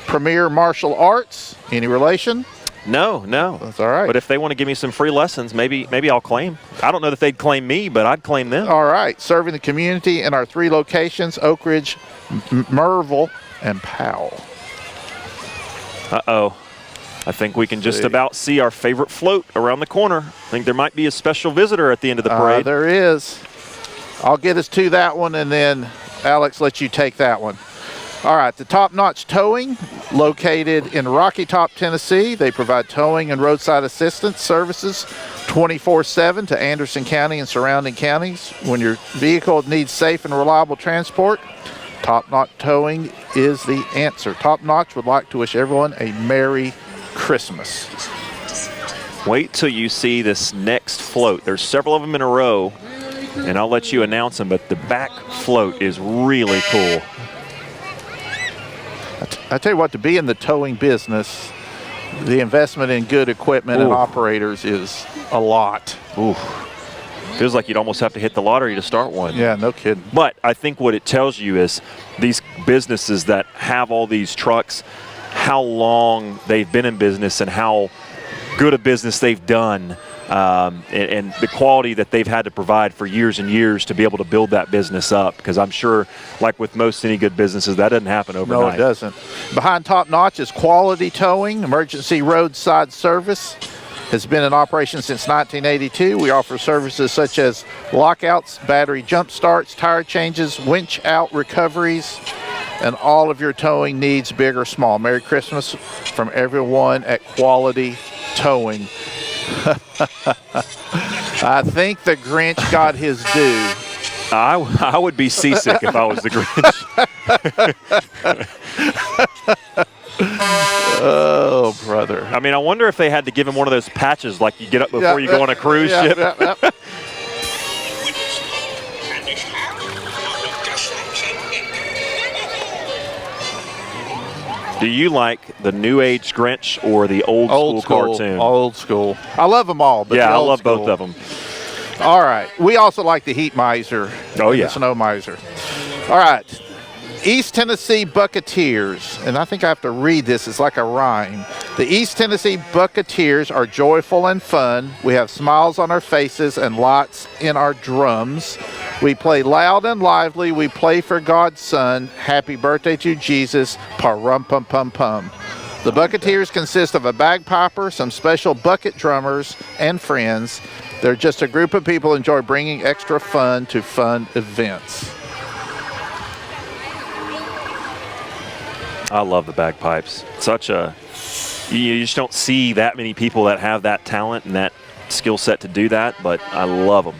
Premier Martial Arts. Any relation? No. That's all right. But if they want to give me some free lessons, maybe I'll claim. I don't know that they'd claim me, but I'd claim them. All right. Serving the community in our 3 locations, Oak Ridge, Merville, and Powell. Uh-oh. I think we can just about see our favorite float around the corner. I think there might be a special visitor at the end of the parade. There is. I'll get us to that one, and then Alex, let you take that one. All right, the Top Notch Towing, located in Rocky Top, Tennessee. They provide towing and roadside assistance services 24/7 to Anderson County and surrounding counties. When your vehicle needs safe and reliable transport, Top Notch Towing is the answer. Top Notch would like to wish everyone a Merry Christmas. Wait till you see this next float. There's several of them in a row, and I'll let you announce them, but the back float is really cool. I tell you what, to be in the towing business, the investment in good equipment and operators is a lot. Ooh. Feels like you'd almost have to hit the lottery to start one. Yeah, no kidding. But I think what it tells you is these businesses that have all these trucks, how long they've been in business and how good a business they've done, and the quality that they've had to provide for years and years to be able to build that business up. Because I'm sure, like with most any good businesses, that doesn't happen overnight. No, it doesn't. Behind Top Notch is Quality Towing, emergency roadside service. Has been in operation since 1982. We offer services such as lockouts, battery jump starts, tire changes, winch out recoveries, and all of your towing needs, big or small. Merry Christmas from everyone at Quality Towing. I think the Grinch got his due. I would be seasick if I was the Grinch. Oh, brother. I mean, I wonder if they had to give him one of those patches like you get up before you go on a cruise ship. Do you like the New Age Grinch or the old school cartoon? Old school. I love them all. But yeah, I love school. both of them. All right. We also like the Heat Miser. Oh, yeah. The Snow Miser. All right. East Tennessee Buccaneers, and I think I have to read this, it's like a rhyme. The East Tennessee Buccaneers are joyful and fun. We have smiles on our faces and lights in our drums. We play loud and lively. We play for God's Son. Happy birthday to Jesus. Pa-rum-pum-pum-pum. The Buccaneers consist of a bagpiper, some special bucket drummers, and friends. They're just a group of people who enjoy bringing extra fun to fun events. I love the bagpipes. You just don't see that many people that have that talent and that skill set to do that, but I love them.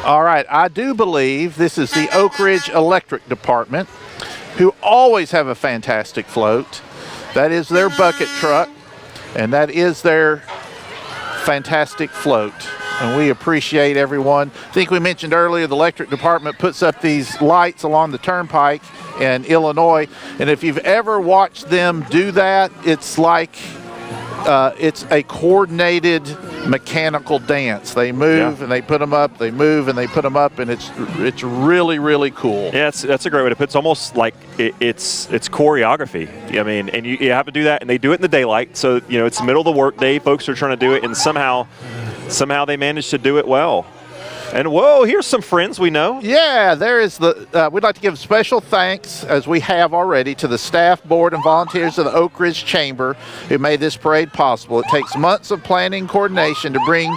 All right, I do believe this is the Oak Ridge Electric Department, who always have a fantastic float. That is their bucket truck, and that is their fantastic float. And we appreciate everyone. I think we mentioned earlier the electric department puts up these lights along the turnpike in Illinois. And if you've ever watched them do that, it's like it's a coordinated mechanical dance. They move and they put them up, they move and they put them up, and it's really, really cool. Yeah, that's a great way to put it. It's almost like it's choreography. I mean, and you have to do that, and they do it in the daylight. So, it's the middle of the workday. Folks are trying to do it, and somehow they manage to do it well. And whoa, here's some friends we know. Yeah, there is we'd like to give special thanks, as we have already, to the staff, board, and volunteers of the Oak Ridge Chamber who made this parade possible. It takes months of planning and coordination to bring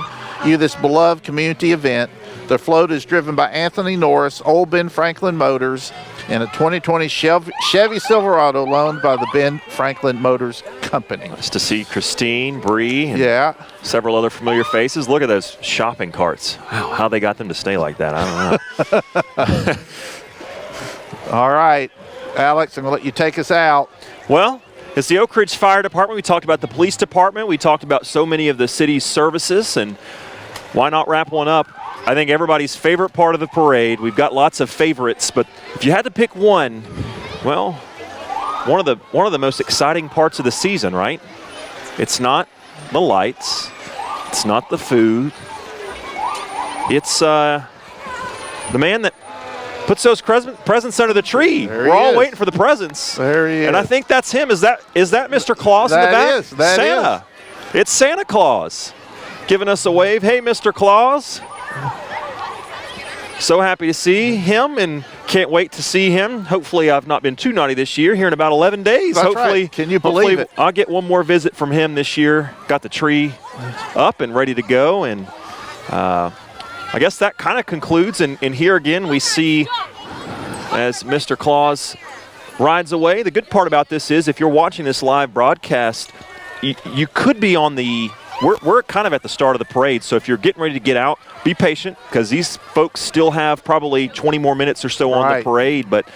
you this beloved community event. The float is driven by Anthony Norris, Old Ben Franklin Motors, and a 2020 Chevy Silverado loaned by the Ben Franklin Motors Company. Nice to see Christine, Bree, and several other familiar faces. Look at those shopping carts. Wow, how they got them to stay like that, I don't know. All right, Alex, I'm going to let you take us out. Well, it's the Oak Ridge Fire Department. We talked about the police department. We talked about so many of the city's services, and why not wrap one up? I think everybody's favorite part of the parade. We've got lots of favorites, but if you had to pick one, well, one of the most exciting parts of the season, right? It's not the lights, it's not the food. It's the man that puts those presents under the tree. We're all waiting for the presents. There he is. And I think that's him. Is that Mr. Claus in the back? That Santa. is. It's Santa Claus giving us a wave. Hey, Mr. Claus. so happy to see him and can't wait to see him. Hopefully I've not been too naughty this year here in about 11 days. That's hopefully, right. Can you believe it? I'll get one more visit from him this year. Got the tree up and ready to go, and I guess that kind of concludes. And here again we see as Mr. Claus rides away. The good part about this is if you're watching this live broadcast, you could be on the we're kind of at the start of the parade, so if you're getting ready to get out, be patient because these folks still have probably 20 more minutes or so on the parade. But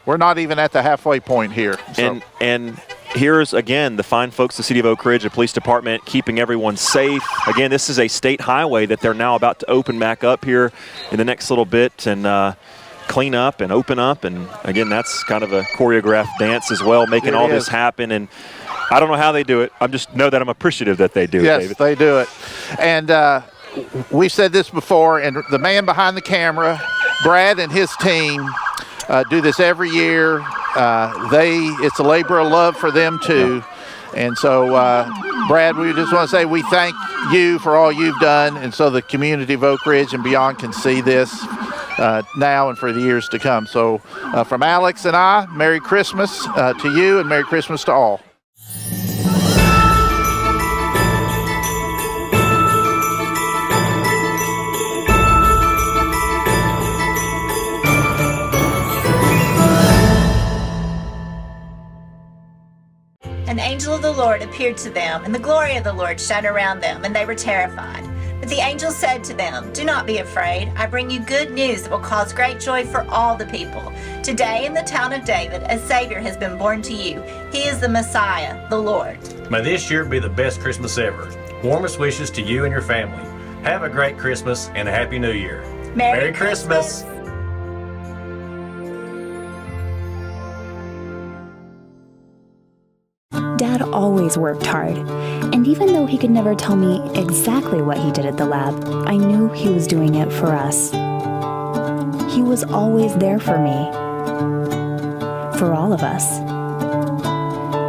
we're not even at the halfway point here. So. And here's, again, the fine folks of the City of Oak Ridge, the police department, keeping everyone safe. Again, this is a state highway that they're now about to open back up here in the next little bit and clean up and open up. And, again, that's kind of a choreographed dance as well, making all this happen. And I don't know how they do it. I just know that I'm appreciative that they do it, David. Yes, they do it. And we've said this before, and the man behind the camera, Brad and his team, do this every year. It's a labor of love for them, too. And so, Brad, we just want to say we thank you for all you've done, and so the community of Oak Ridge and beyond can see this now and for the years to come. So from Alex and I, Merry Christmas to you and Merry Christmas to all. An angel of the Lord appeared to them, and the glory of the Lord shone around them, and they were terrified. But the angel said to them, "Do not be afraid. I bring you good news that will cause great joy for all the people. Today in the town of David, a Savior has been born to you. He is the Messiah, the Lord." May this year be the best Christmas ever. Warmest wishes to you and your family. Have a great Christmas and a Happy New Year. Merry Christmas. Dad always worked hard, and even though he could never tell me exactly what he did at the lab, I knew he was doing it for us. He was always there for me, for all of us.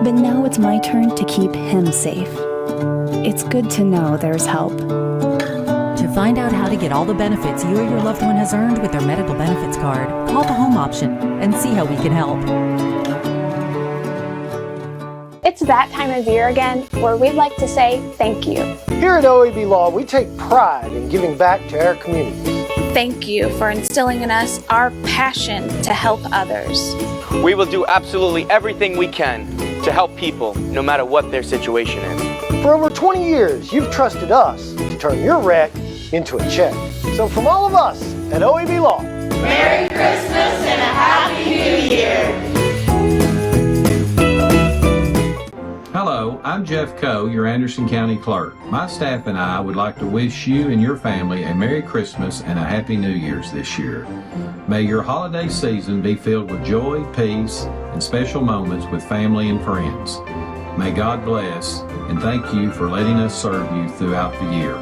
But now it's my turn to keep him safe. It's good to know there's help. To find out how to get all the benefits you or your loved one has earned with their medical benefits card, call the home option and see how we can help. It's that time of year again where we'd like to say thank you. Here at OAB Law, we take pride in giving back to our communities. Thank you for instilling in us our passion to help others. We will do absolutely everything we can to help people, no matter what their situation is. For over 20 years, you've trusted us to turn your wreck into a check. So from all of us at OAB Law, Merry Christmas and a Happy New Year. Hello, I'm Jeff Coe, your Anderson County Clerk. My staff and I would like to wish you and your family a Merry Christmas and a Happy New Year's this year. May your holiday season be filled with joy, peace, and special moments with family and friends. May God bless, and thank you for letting us serve you throughout the year.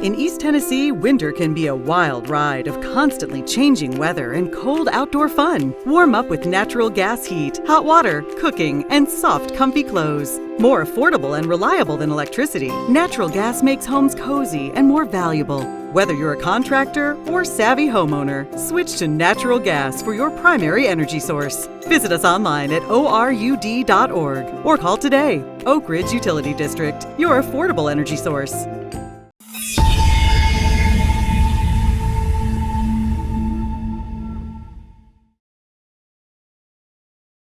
In East Tennessee, winter can be a wild ride of constantly changing weather and cold outdoor fun. Warm up with natural gas heat, hot water, cooking, and soft, comfy clothes. More affordable and reliable than electricity, natural gas makes homes cozy and more valuable. Whether you're a contractor or savvy homeowner, switch to natural gas for your primary energy source. Visit us online at orud.org or call today. Oak Ridge Utility District, your affordable energy source.